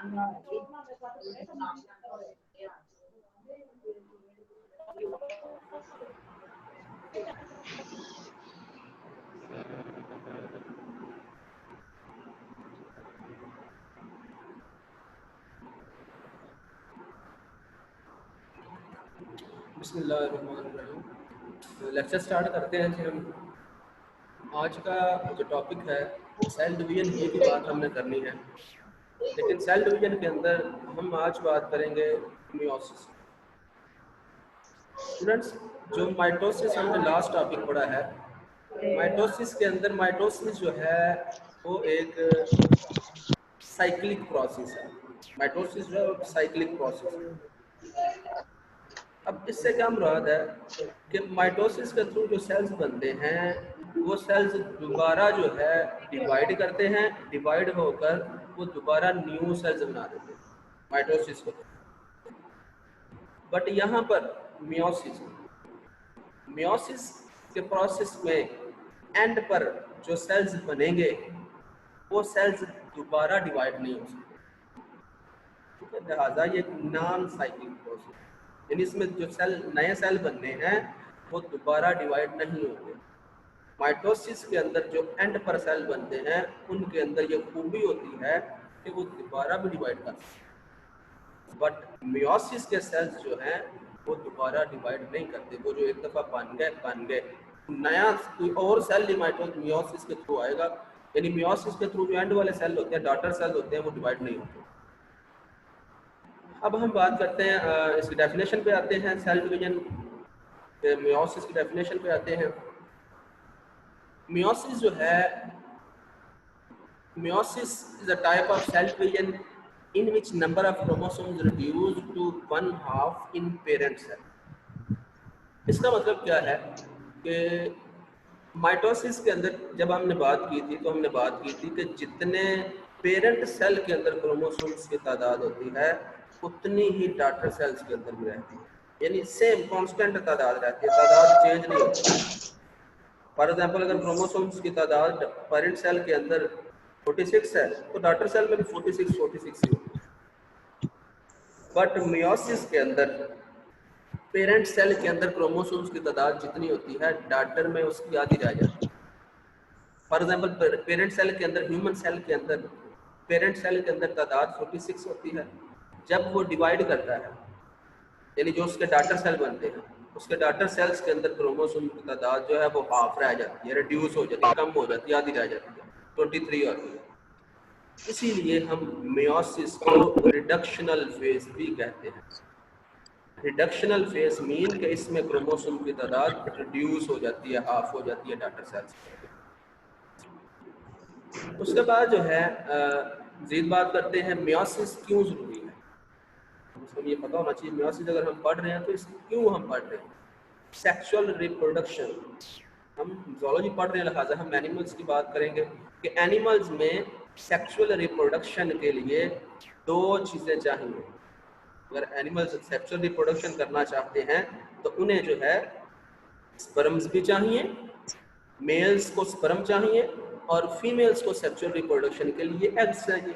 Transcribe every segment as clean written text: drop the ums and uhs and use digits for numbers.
बिस्मिल्लाहिर्रहमानिर्रहीम। Lecture start करते हैं जी। हम आज का जो टॉपिक है सेल डिवीजन ही की बात हमने करनी है, लेकिन सेल डिवीजन के अंदर हम आज बात करेंगे मियोसिस। स्टूडेंट्स, जो माइटोसिस हमने लास्ट टॉपिक पढ़ा है, माइटोसिस के अंदर माइटोसिस जो है वो एक साइक्लिक प्रोसेस है। माइटोसिस जो है साइक्लिक प्रोसेस है। अब इससे क्या मुराद है कि माइटोसिस के थ्रू जो सेल्स बनते हैं वो सेल्स दोबारा जो है डिवाइड करते हैं, डिवाइड होकर वो दोबारा न्यू सेल्स बना देते हैं माइटोसिस को। बट यहाँ पर मियोसिस के प्रोसेस में एंड पर जो सेल्स बनेंगे वो सेल्स दोबारा डिवाइड नहीं हो सकते, ठीक है। लिहाजा ये नॉन साइक्लिक प्रोसेस, यानी इसमें जो सेल नए सेल बनने हैं वो दोबारा डिवाइड नहीं होंगे। माइटोसिस के अंदर जो एंड पर सेल बनते हैं उनके अंदर ये खूबी होती है कि वो दोबारा भी डिवाइड कर सकते हैं, बट मियोसिस के सेल्स जो हैं वो दोबारा डिवाइड नहीं करते। वो जो एक दफ़ा बन गए, नया कोई और सेल मियोसिस के थ्रू आएगा, यानी मियोसिस के थ्रू जो एंड वाले सेल होते हैं, डॉटर सेल होते हैं, वो डिवाइड नहीं होते। अब हम बात करते हैं इसकी डेफिनेशन पे आते हैं, सेल डिवीजन मियोसिस की डेफिनेशन पे आते हैं। मियोसिस जो है, meiosis is a type of cell division in which number of chromosomes reduced to 1/2 in parent cell। इसका मतलब क्या है कि माइटोसिस के अंदर जब हमने बात की थी तो हमने बात की थी कि जितने पेरेंट सेल के अंदर क्रोमोसोम्स की तादाद होती है उतनी ही डॉटर सेल्स के अंदर भी रहती है, यानी सेम कांस्टेंट तादाद रहती है, तादाद चेंज नहीं होती। फॉर एग्जाम्पल, अगर क्रोमोसोम्स की तादाद पेरेंट सेल के अंदर 46 है तो डॉटर सेल में भी 46 ही होगी। बट मियोसिस के अंदर पेरेंट सेल के अंदर क्रोमोसोम्स की तादाद जितनी होती है डॉटर में उसकी आधी रह जाती है। फॉर एग्जाम्पल, पेरेंट सेल के अंदर, ह्यूमन सेल के अंदर पेरेंट सेल के अंदर तादाद 46 होती है। जब वो डिवाइड करता है, यानी जो उसके डॉटर सेल बनते हैं, उसके डॉटर सेल्स के अंदर क्रोमोसोम की तादाद जो है वो हाफ रह जाती है, रिड्यूस हो जाती है, कम हो जाती है, आधी रह जाती है, 23 होती है। इसीलिए हम मियोसिस को रिडक्शनल फेज भी कहते हैं। रिडक्शनल फेज मीन कि इसमें क्रोमोसोम की तादाद रिड्यूस हो जाती है, हाफ हो जाती है डॉटर सेल्स। उसके बाद जो है जीत बात करते हैं मियोसिस क्यों जरूरी है। उसको ये पता होना चाहिए मियोसिस अगर हम पढ़ रहे हैं तो इसको क्यों हम पढ़ रहे हैं। सेक्सुअल रिप्रोडक्शन, हम जूलॉजी पढ़ रहे हैं, लिहाजा हम एनिमल्स की बात करेंगे कि एनिमल्स में सेक्सुअल रिप्रोडक्शन के लिए 2 चीज़ें चाहिए। अगर एनिमल्स सेक्सुअल रिप्रोडक्शन करना चाहते हैं तो उन्हें जो है स्पर्म्स भी चाहिए, मेल्स को स्पर्म चाहिए और फीमेल्स को सेक्सुअल रिप्रोडक्शन के लिए एग्स चाहिए।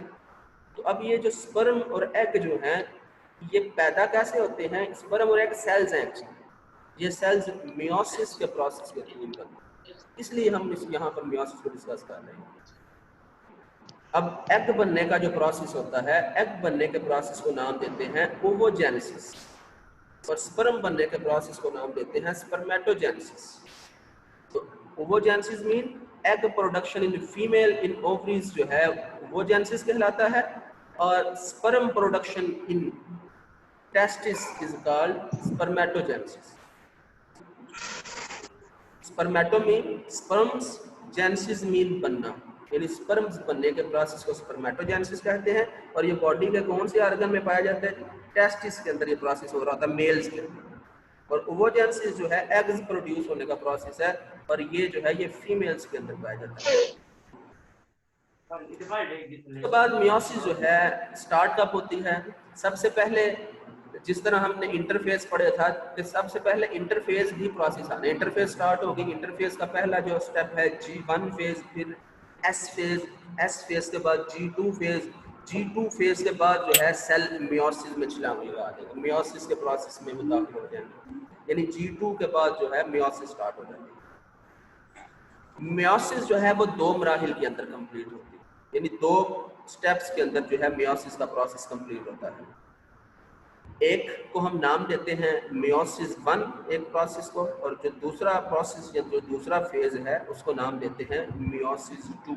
तो अब ये जो स्पर्म और एग जो हैं ये पैदा कैसे होते हैं। स्पर्म और एग सेल्स हैं, ये सेल्स मियोसिस के प्रोसेस के थ्रू बनते हैं, इसलिए हम यहाँ पर मियोसिस को डिस्कस कर रहे हैं। अब एग बनने का जो प्रोसेस होता है, एग बनने के प्रोसेस को नाम देते हैं ओवोजेनेसिस और स्पर्म बनने के प्रोसेस को नाम देते हैं स्पर्मेटोजेनेसिस। तो oogenesis mean egg production in female in ovaries जो है ओवोजेनेसिस कहलाता है, और sperm production in testis is called spermatogenesis. Spermato mean sperms, genesis mean बनना, यानी स्पर्म्स बनने के प्रोसेस को स्पर्मेटोजेनेसिस कहते हैं। और ये बॉडी के कौन से ऑर्गन में पाया जाता है, टेस्टिस के अंदर ये प्रोसेस हो रहा था मेल्स के अंदर। और ओवोजेनेसिस जो है एग्स प्रोड्यूस होने का प्रोसेस है, और ये जो है ये फीमेल्स के अंदर पाया जाता है। उसके बाद मियोसिस जो है स्टार्ट कब होती है। सबसे पहले जिस तरह हमने इंटरफेस पढ़ा था कि सबसे पहले इंटरफेस भी प्रोसेस आना, इंटरफेस स्टार्ट होगी। इंटरफेस का पहला जो स्टेप है G1 फेज, फिर S फेज, S फेज के बाद G2 फेज, G2 फेज के बाद जो है सेल मियोसिस में छलांग लगा देगा, मियोसिस के प्रोसेस में वो दाखिल हो जाएंगे, यानी G2 के बाद जो है मियोसिस स्टार्ट हो जाती है। मियोसिस जो है वो 2 मराहिल के अंदर कंप्लीट होती है, यानी 2 स्टेप्स के अंदर जो है मियोसिस का प्रोसेस कंप्लीट होता है। एक को हम नाम देते हैं मियोसिस 1 एक प्रोसेस को, और जो दूसरा प्रोसेस या जो दूसरा फेज है उसको नाम देते हैं मियोसिस 2।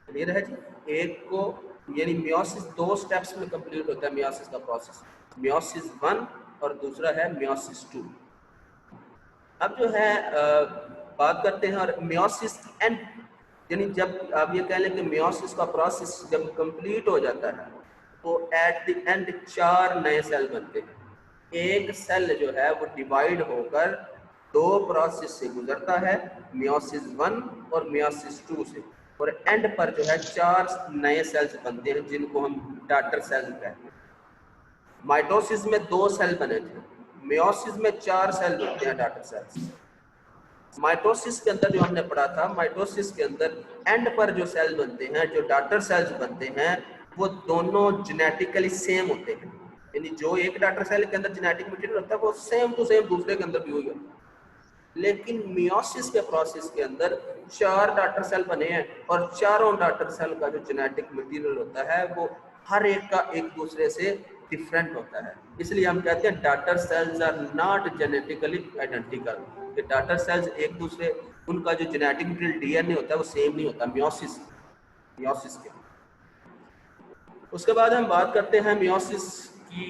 क्लियर है जी? एक को यानी मियोसिस 2 स्टेप्स में कंप्लीट होता है मियोसिस का प्रोसेस, मियोसिस 1 और दूसरा है मियोसिस 2। अब जो है बात करते हैं और मियोसिस की एंड, यानी जब आप ये कह लें कि मियोसिस का प्रोसेस जब कंप्लीट हो जाता है तो एट द एंड 4 नए सेल बनते हैं। एक सेल जो है वो डिवाइड होकर 2 प्रोसेस से गुजरता है, मियोसिस 1 और मियोसिस 2 से, और एंड पर जो है 4 नए सेल्स बनते हैं जिनको हम डॉटर सेल्स कहते हैं। माइटोसिस में 2 सेल बने थे, मियोसिस में 4 सेल बनते हैं डॉटर सेल्स। माइटोसिस के अंदर जो हमने पढ़ा था, माइटोसिस के अंदर एंड पर जो सेल बनते हैं, जो डॉटर सेल्स बनते हैं, वो दोनों जेनेटिकली सेम होते हैं, यानी जो एक डॉटर सेल के अंदर जेनेटिक मटेरियल होता है वो सेम टू सेम दूसरे के अंदर भी होगा। लेकिन मियोसिस के प्रोसेस के अंदर 4 डॉटर सेल बने हैं और चारों डॉटर सेल का जो जेनेटिक मटेरियल होता है वो हर एक का एक दूसरे से डिफरेंट होता है। इसलिए हम कहते हैं daughter cells are not genetically identical, कि डॉटर सेल्स एक दूसरे, उनका जो जेनेटिक मटेरियल डीएनए होता है वो सेम नहीं होता मियोसिस के। उसके बाद हम बात करते हैं मियोसिस की।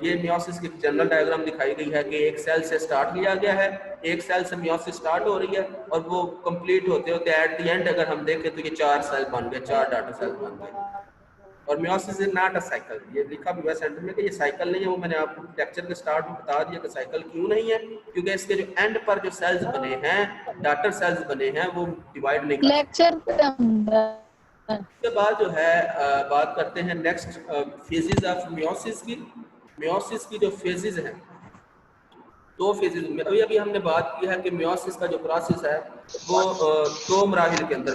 ये मियोसिस की जनरल डायग्राम दिखाई गई है कि एक सेल से स्टार्ट लिया गया है, एक सेल से मियोसिस स्टार्ट हो रही है और वो कंप्लीट होते होते एट द एंड अगर हम देखें तो ये 4 सेल बन गए, 4 डॉटर सेल बन गए। और meiosis is not a cycle, ये लिखा भी हुआ सेंटर में कि ये साइकिल नहीं है। वो मैंने आपको लेक्चर के स्टार्ट में बता दिया कि साइकिल क्यों नहीं है, क्योंकि इसके जो एंड पर जो सेल्स बने हैं, डॉटर सेल्स बने हैं, वो डिवाइड नहीं कर लेक्चर के अंदर। उसके बाद जो है बात करते हैं नेक्स्ट फेजेस ऑफ मियोसिस की। मियोसिस की जो फेजेस हैं, 2 फेजेस में अभी हमने बात की है कि मियोसिस का जो प्रोसेस है वो 2 मराहिल के अंदर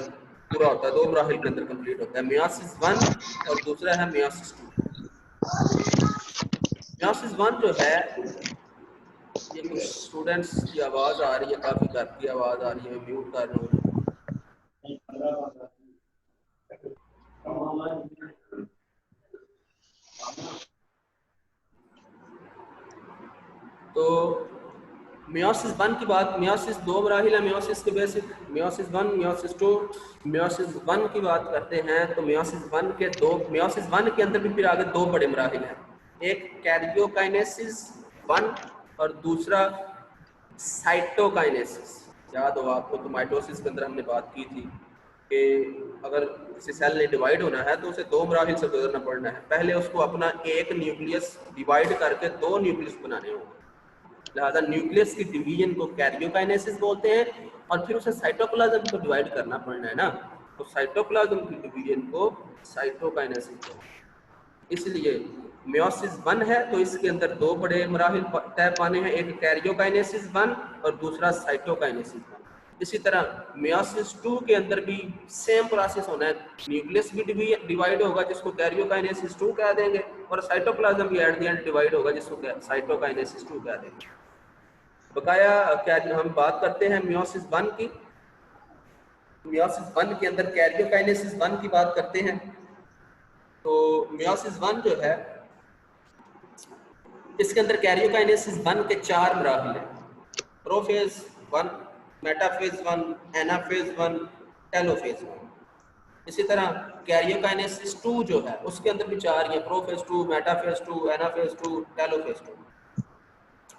पूरा होता है, 2 मराहिल के अंदर कंप्लीट होता है, मियोसिस 1 और दूसरा है मियोसिस 2। मियोसिस 1 जो है, ये कुछ स्टूडेंट्स की आवाज़ आ रही है, काफ़ी घर की आवाज़ आ रही है, मैं म्यूट कर रहा हूँ। तो मियोसिस 1 की बात, मियोसिस 2 मराहिल है मियोसिस के बेसिक, मियोसिस 1 मियोसिस 2। मियोसिस 1 की बात करते हैं तो मियोसिस 1 के 2, मियोसिस 1 के अंदर भी फिर आगे 2 बड़े मराहिल हैं, एक कैरियोकाइनेसिस 1 और दूसरा साइटोकाइनेसिस। याद हो आपको तो माइटोसिस के अंदर हमने बात की थी कि अगर किसी सेल ने डिवाइड होना है तो उसे 2 मराहिल से गुजरना पड़ना है। पहले उसको अपना एक न्यूक्लियस डिवाइड करके 2 न्यूक्लियस बनाने होंगे, लिहाजा न्यूक्लियस की डिवीजन को कैरियोकाइनेसिस बोलते हैं, और फिर उसे साइटोप्लाज्म को डिवाइड करना पड़ना है ना, तो साइटोप्लाज्म की डिवीजन को साइटोकाइनेसिस बोलते हैं। इसलिए मियोसिस 1 है तो इसके अंदर 2 बड़े मराहिल तय पाने हैं, एक कैरियोकाइनेसिस 1 और दूसरा साइटोकाइनेसिस 1। इसी तरह मियोसिस 2 के अंदर भी सेम प्रोसेस होना है, न्यूक्लियस भी डिवाइड होगा जिसको कैरियोकाइनेसिस 2 कह देंगे, और साइटोप्लाज्म भी एट द एंड डिवाइड होगा जिसको साइटोकाइनेसिस 2 कह देंगे। बकाया क्या हम बात करते हैं मियोसिस 1 की। मियोसिस 1 के अंदर कैरियोकाइनेसिस 1 की बात करते हैं। तो मियोसिस 1 जो है, इसके अंदर कैरियोकाइनेसिस 1 के 4 मराहिल हैं, प्रोफेज 1, मेटाफेज 1, एनाफेज 1, टेलोफेज 1। इसी तरह कैरियोकाइनेसिस 2 जो है उसके अंदर भी 4 ही, प्रोफेज 2, मेटाफेज 2, एनाफेज 2, टेलोफेज 2।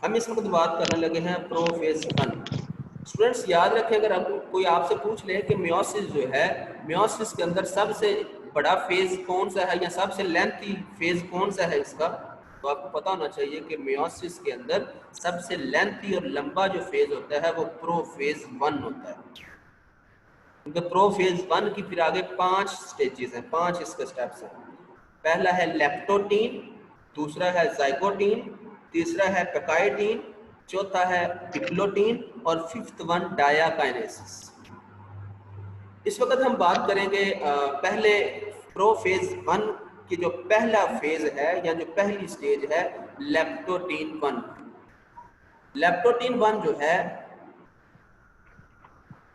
हम इस वक्त बात करने लगे हैं प्रोफेज 1। स्टूडेंट्स याद रखें, अगर कोई आपसे पूछ ले कि मियोसिस जो है, मियोसिस के अंदर सबसे बड़ा फेज कौन सा है या सबसे लेंथी फेज कौन सा है इसका, तो आपको पता होना चाहिए कि मियोसिस के अंदर सबसे लेंथी और लंबा जो फेज होता है वो प्रोफेज 1 होता है। क्योंकि प्रोफेज 1 की फिर आगे 5 स्टेजेस हैं, 5 इसके स्टेप्स हैं। पहला है लेप्टोटीन, दूसरा है जाइगोटीन, तीसरा है पेकाइटीन, चौथा है डिप्लोटीन और 5th वन डायाकाइनेसिस। इस वक्त हम बात करेंगे पहले प्रोफेज 1 की जो पहला फेज है या जो पहली स्टेज है लेप्टोटीन 1। लेप्टोटीन 1 जो है,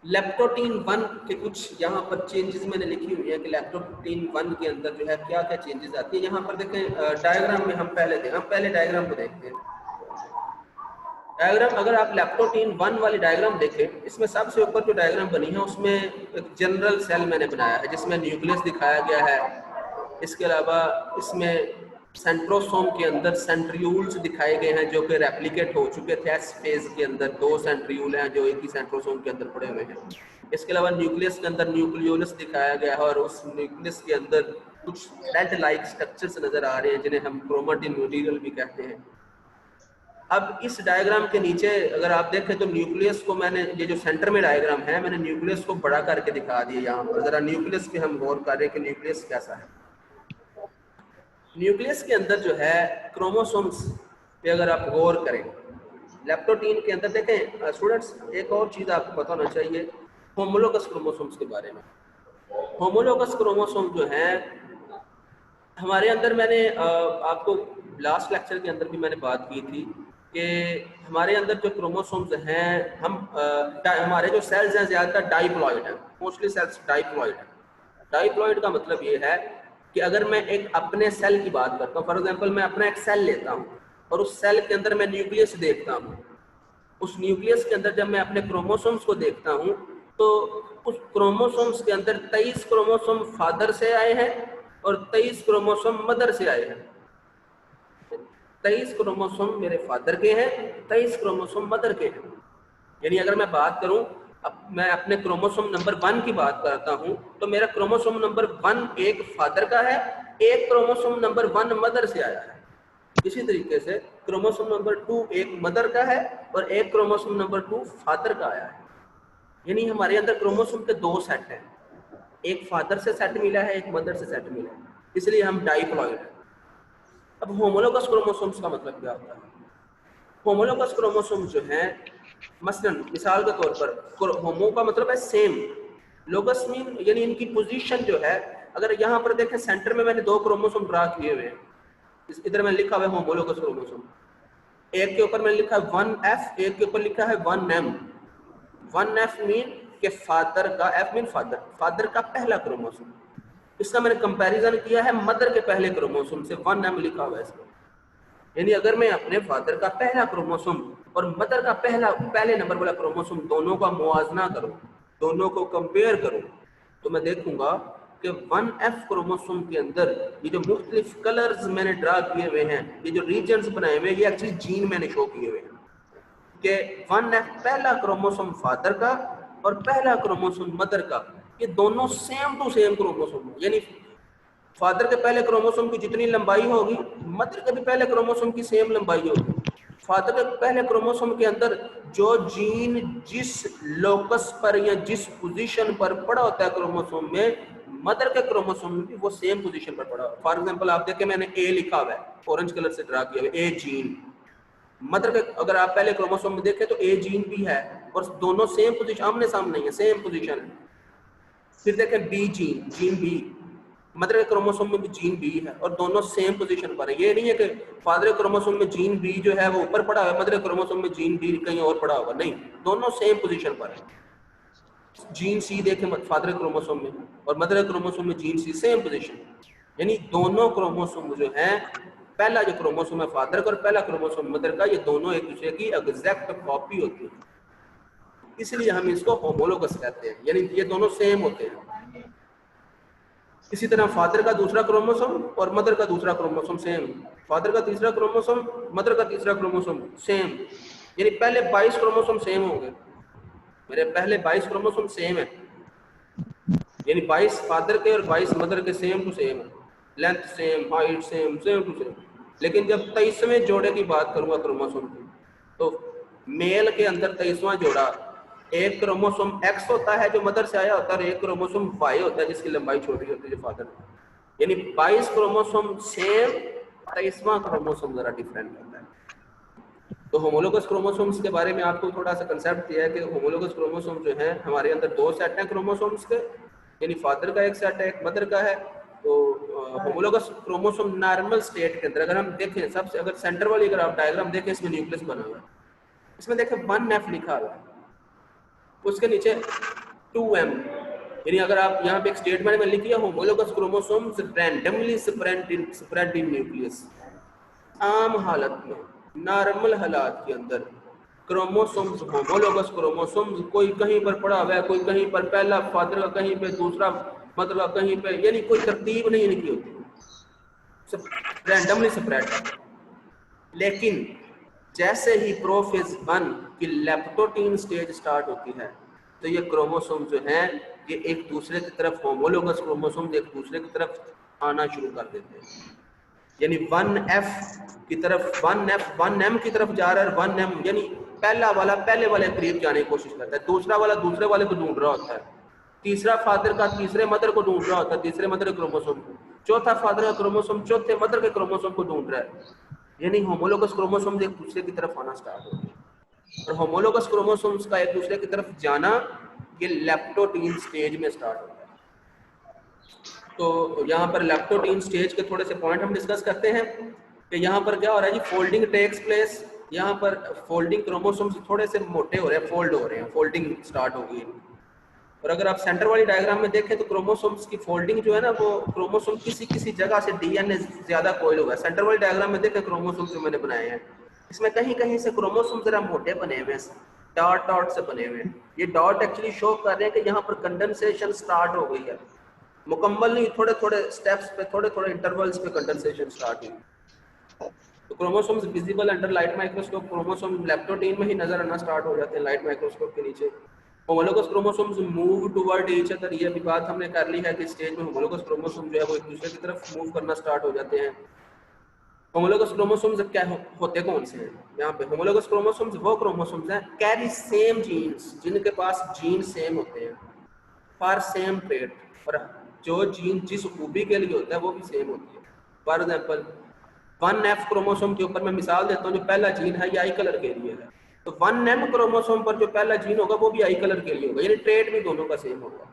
लेप्टोटीन 1 के कुछ यहाँ पर चेंजेस मैंने लिखी हुई है कि लेप्टोटीन 1 के अंदर जो है क्या क्या चेंजेस आती है। यहाँ पर देखें डायग्राम में हम पहले डायग्राम को देखते हैं। डायग्राम अगर आप लेप्टोटीन 1 वाली डायग्राम देखें, इसमें सबसे ऊपर जो डायग्राम बनी है उसमें एक जनरल सेल मैंने बनाया है जिसमें न्यूक्लियस दिखाया गया है। इसके अलावा इसमें सेंट्रोसोम के अंदर सेंट्रियूल्स दिखाए गए हैं जो कि रेप्लिकेट हो चुके थे एस फेज के अंदर। 2 सेंट्रियूल हैं जो एक ही सेंट्रोसोम के अंदर पड़े हुए हैं। इसके अलावा न्यूक्लियस के अंदर न्यूक्लियोलस दिखाया गया है और उस न्यूक्लियस के अंदर कुछ थ्रेड लाइक स्ट्रक्चर्स नजर आ रहे हैं जिन्हें हम क्रोमेटिन मटेरियल भी कहते हैं। अब इस डायग्राम के नीचे अगर आप देखें तो न्यूक्लियस को मैंने, ये जो सेंटर में डायग्राम है, मैंने न्यूक्लियस को बड़ा करके दिखा दिया। यहाँ पर जरा न्यूक्लियस पे हम गौर कर रहे हैं कि न्यूक्लियस कैसा है। न्यूक्लियस के अंदर जो है क्रोमोसोम्स पे अगर आप गौर करें, लेप्टोटीन के अंदर देखें स्टूडेंट्स, एक और चीज़ आपको पता होना चाहिए होमोलोगस क्रोमोसोम्स के बारे में। होमोलोगस क्रोमोसोम जो है हमारे अंदर, मैंने आपको लास्ट लेक्चर के अंदर भी मैंने बात की थी कि हमारे अंदर जो क्रोमोसोम्स हैं, हमारे जो सेल्स हैं ज़्यादातर डाइप्लॉइड हैं, मोस्टली सेल्स डाइप्लॉइड हैं। डाइप्लॉइड का मतलब ये है कि अगर मैं एक अपने सेल की बात करता हूँ, फॉर एग्जांपल मैं अपना एक सेल लेता हूँ और उस सेल के अंदर मैं न्यूक्लियस देखता हूँ, उस न्यूक्लियस के अंदर जब मैं अपने क्रोमोसोम्स को देखता हूँ तो उस क्रोमोसोम्स के अंदर 23 क्रोमोसोम फादर से आए हैं और 23 क्रोमोसोम मदर से आए हैं। 23 क्रोमोसोम मेरे फादर के हैं, 23 क्रोमोसोम मदर के हैं। यानी अगर मैं बात करूं, अब मैं अपने क्रोमोसोम नंबर 1 की बात करता हूं तो मेरा क्रोमोसोम नंबर 1 एक फादर का है, एक क्रोमोसोम नंबर 1 मदर से आया है। इसी तरीके से क्रोमोसोम नंबर 2 एक मदर का है और एक क्रोमोसोम नंबर 2 फादर का आया है। यानी हमारे अंदर क्रोमोसोम के 2 सेट हैं, एक फादर से सेट मिला है, एक मदर से सेट मिला है, इसलिए हम डाइप्लॉइड हैं। अब होमोलोगस क्रोमोसोम्स का मतलब क्या होता है? होमोलोगस क्रोमोसोम्स जो हैं, मसलन मिसाल के तौर पर होमो का मतलब है सेम, लोगस मीन यानी इनकी पोजीशन जो है, अगर यहाँ पर देखें सेंटर में मैंने 2 क्रोमोसोम ड्रा किए हुए हैं, इधर मैंने लिखा हुआ है होमोलोगस क्रोमोसोम। एक के ऊपर मैंने लिखा है 1F, एक के ऊपर लिखा है 1M। 1F मीन के फादर का, F मीन फादर, फादर का पहला क्रोमोसोम। इसका मैंने कंपैरिजन किया है मदर के पहले क्रोमोसोम से, 1M लिखा हुआ है इसमें। यानी अगर मैं अपने फादर का पहला क्रोमोसोम और मदर का पहले नंबर वाला क्रोमोसोम दोनों का मुआवजा करूं, दोनों को कंपेयर करूं, तो मैं देखूंगा कि 1F क्रोमोसोम के अंदर ये जो मुख्तलिफ कलर्स मैंने ड्रा किए हुए हैं, ये जो रीजन्स बनाए हुए हैं, ये एक्चुअली जीन मैंने शो किए हुए हैं कि 1F पहला क्रोमोसोम फादर का और पहला क्रोमोसोम मदर का, ये दोनों सेम टू सेम क्रोमोसोम है। यानी फादर के पहले क्रोमोसोम की जितनी लंबाई होगी, मदर के भी पहले क्रोमोसोम की सेम लंबाई होगी। फादर के पहले क्रोमोसोम के अंदर जो जीन जिस लोकस पर या जिस पोजीशन पर पड़ा होता है क्रोमोसोम में, मदर के क्रोमोसोम में भी वो सेम पोजीशन पर पड़ा हुआ है। फॉर एग्जांपल आप देखें, मैंने ए लिखा हुआ है, ऑरेंज कलर से ड्रा किया हुआ है, ए जीन। मदर के अगर आप पहले क्रोमोसोम में देखें तो ए जीन भी है और दोनों सेम पोजीशन, आमने सामने है, सेम पोजीशन है। फिर देखें B gene, gene B, mother के क्रोमोसोम में भी जीन बी है और दोनों सेम पोजीशन पर है। ये नहीं है कि फादर के क्रोमोसोम में जीन बी जो है वो ऊपर पड़ा हुआ है, मदर के क्रोमोसोम में जीन बी कहीं और पड़ा हुआ, नहीं, दोनों सेम पोजीशन पर है। जीन सी देखें फादर के क्रोमोसोम में और मदर के क्रोमोसोम में जीन सी सेम पोजीशन, यानी दोनों क्रोमोसोम जो है, पहला जो क्रोमोसोम है फादर का और पहला क्रोमोसोम मदर का, ये दोनों एक दूसरे की एग्जैक्ट कॉपी होती है, इसलिए हम इसको होमोलोगस कहते हैं, यानी ये दोनों सेम होते हैं। इसी तरह फादर का दूसरा क्रोमोसोम और मदर का दूसरा क्रोमोसोम सेम, फादर का तीसरा क्रोमोसोम, मदर का तीसरा क्रोमोसोम सेम, यानी पहले 22 क्रोमोसोम सेम होंगे। मेरे पहले 22 क्रोमोसोम सेम है, यानी 22 फादर के और 22 मदर के सेम टू सेम है, length same, height same, same to same. लेकिन जब 23वें जोड़े की बात करूंगा क्रोमोसोम की, तो मेल के अंदर 23वां जोड़ा, एक क्रोमोसोम X होता है जो मदर से आया होता है और एक क्रोमोसोम Y होता है जिसकी लंबाई छोटी होती है जो फादर, यानी 22 क्रोमोसोम सेम, 23वां क्रोमोसोम जरा डिफरेंट होता है। तो होमोलोगस क्रोमोसोम्स के बारे में आपको थोड़ा सा कंसेप्ट दिया है कि होमोलोगस क्रोमोसोम जो है हमारे अंदर 2 सेट हैं क्रोमोसोम्स के, यानी फादर का एक सेट है, एक मदर का है, तो होमोलोगस क्रोमोसोम नॉर्मल स्टेट के अंदर अगर हम देखें, सबसे अगर सेंटर वाली अगर आप डायग्राम देखें, इसमें न्यूक्लियस बना हुआ है, इसमें देखें 1F लिखा हुआ है, उसके नीचे 2M, यानी अगर आप यहाँ पे एक स्टेटमेंट में लिखिए homologous chromosomes randomly spread in nucleus. आम हालत में, नॉर्मल हालात के अंदर क्रोमोसोम्स, होमोलोगस क्रोमोसोम्स, कोई कहीं पर पड़ा हुआ है, कोई कहीं पर पहला फादर का कहीं पे दूसरा मदर का कहीं पे, यानी कोई तरतीब नहीं इनकी होती, रैंडमली स्प्रेड। लेकिन जैसे ही प्रोफेज 1 की लेप्टोटीन स्टेज स्टार्ट होती है तो ये क्रोमोसोम जो हैं ये एक दूसरे की तरफ, होमोलोगस क्रोमोसोम एक दूसरे की तरफ आना शुरू कर देते हैं, यानी 1F की तरफ 1M की तरफ जा रहा है, 1M यानी पहला वाला पहले वाले करीब जाने की कोशिश करता है, दूसरा वाला दूसरे वाले को ढूंढ रहा होता है, तीसरा फादर का तीसरे मदर को ढूंढ रहा होता है, तीसरे मदर के क्रोमोसोम को, चौथा फादर का क्रोमोसोम चौथे मदर के क्रोमोसोम को ढूंढ रहा है, यानी होमोलोगस क्रोमोसोम एक दूसरे की तरफ आना स्टार्ट हो गया। और होमोलोगस क्रोमोसोम्स का एक दूसरे की तरफ जाना ये लेप्टोटीन स्टेज में स्टार्ट होता है। तो यहाँ पर लेप्टोटीन स्टेज के थोड़े से पॉइंट हम डिस्कस करते हैं कि यहाँ पर क्या हो रहा है जी, फोल्डिंग टेक्स प्लेस, यहाँ पर फोल्डिंग क्रोमोसोम्स थोड़े से मोटे हो रहे हैं, फोल्ड हो रहे हैं, फोल्डिंग स्टार्ट हो गई है। और अगर आप सेंटर वाली डायग्राम में देखें तो क्रोमोसोम्स की फोल्डिंग जो है ना, वो क्रोमोसोम किसी किसी जगह से डीएनए ज्यादा कोयल हुआ है। सेंटर वाली डायग्राम में देखें क्रोमोसोम जो मैंने बनाए हैं, इसमें कहीं कहीं से क्रोमोसोम जरा मोटे बने हुए हैं, डॉट डॉट से बने हुए हैं। ये डॉट एक्चुअली शो कर रहे हैं कि यहाँ पर कंडेंसेशन स्टार्ट हो गई है, मुकम्मल नहीं, थोड़े थोड़े स्टेप्स पे, थोड़े थोड़े इंटरवल्स पे कंडेंसेशन स्टार्ट हुई। तो chromosomes visible under light microscope, chromosome leptotene में ही नजर आना स्टार्ट हो जाते हैं लाइट माइक्रोस्कोप के नीचे। Homologous chromosomes move toward each other, ये भी बात हमने कर ली है कि स्टेज में होमोलोगस क्रोमोसोम जो है वो एक दूसरे की तरफ मूव करना स्टार्ट हो जाते हैं। होमोलोगस क्रोमोसोम्स क्या होते कौन से हैं? यहाँ पे होमोलोगस क्रोमोसोम्स वो क्रोमोसोम्स हैं कैरी सेम जीन्स, जिनके पास जीन सेम होते हैं फॉर सेम ट्रेट, और जो जीन जिस खूबी के लिए होता है वो भी सेम होती है। फॉर एग्जाम्पल 1F क्रोमोसोम के ऊपर मैं मिसाल देता हूँ, जो पहला जीन है ये आई कलर के लिए है, तो 1M क्रोमोसोम पर जो पहला जीन होगा वो भी आई कलर के लिए होगा, यानी ट्रेट भी दोनों का सेम होगा,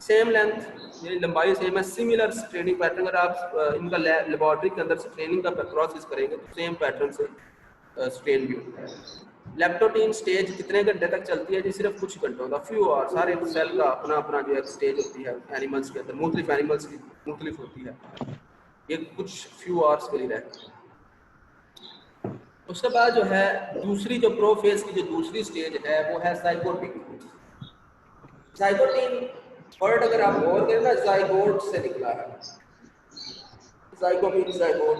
सेम लेंथ यानी लंबाई सेम है, सिमिलर स्ट्रेनिंग पैटर्न। अगर आप इनका लेबोरेटरी के अंदर स्ट्रेनिंग का प्रोसेस करेंगे तो सेम पैटर्न से स्ट्रेन भी होता है। लेप्टोटीन स्टेज कितने घंटे तक चलती है जी? सिर्फ कुछ घंटों का, फ्यू आवर। सारे सेल का अपना अपना जो है स्टेज होती है एनिमल्स के अंदर, मुख्तलिफ एनिमल्स की मुख्तलिफ होती है, ये कुछ फ्यू आवर्स के लिए रहती है। उसके बाद जो है दूसरी जो प्रोफेज की जो दूसरी स्टेज है वो है जाइगोटिक। जाइगोटिन वर्ड अगर आप गौर करें ना, जाइगोट से निकला है, जाइगोट जाइगोट।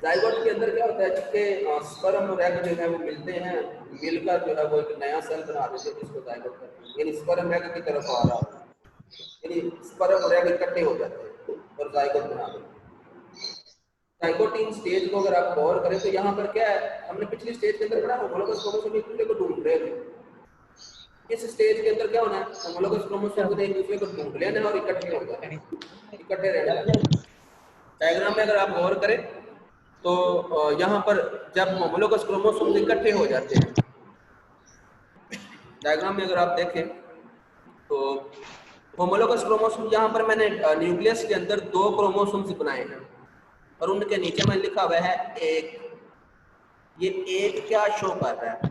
जाइगोट के अंदर क्या होता है कि स्पर्म और एग जो है वो मिलते हैं, मिलकर जो है वो एक नया सेल बना देते हैं जिसको जाइगोट कहते हैं, यानी स्पर्म एग की तरफ आ रहा है, यानी स्पर्म और एग इकट्ठे हो जाते हैं और जाइगोट बना देते हैं। जाइगोटीन स्टेज को अगर आप गौर करें तो यहाँ पर क्या है, हमने पिछली स्टेज के अंदर पढ़ा होमोलोगस क्रोमोसोम एक दूसरे को ढूंढ रहे थे, इस स्टेज के अंदर क्या होना है, होमोलोगस क्रोमोसोम एक दूसरे को ढूंढ लेना और इकट्ठे हो जाना, इकट्ठे रहना। डायग्राम में अगर आप गौर करें तो यहाँ पर जब होमोलोगस क्रोमोसोम इकट्ठे हो जाते हैं, डायग्राम में अगर आप देखें तो होमोलोगस क्रोमोसोम यहाँ पर मैंने न्यूक्लियस के अंदर 2 क्रोमोसोम्स बनाए हैं और उनके नीचे में लिखा हुआ है एक। ये एक क्या शो कर रहा है?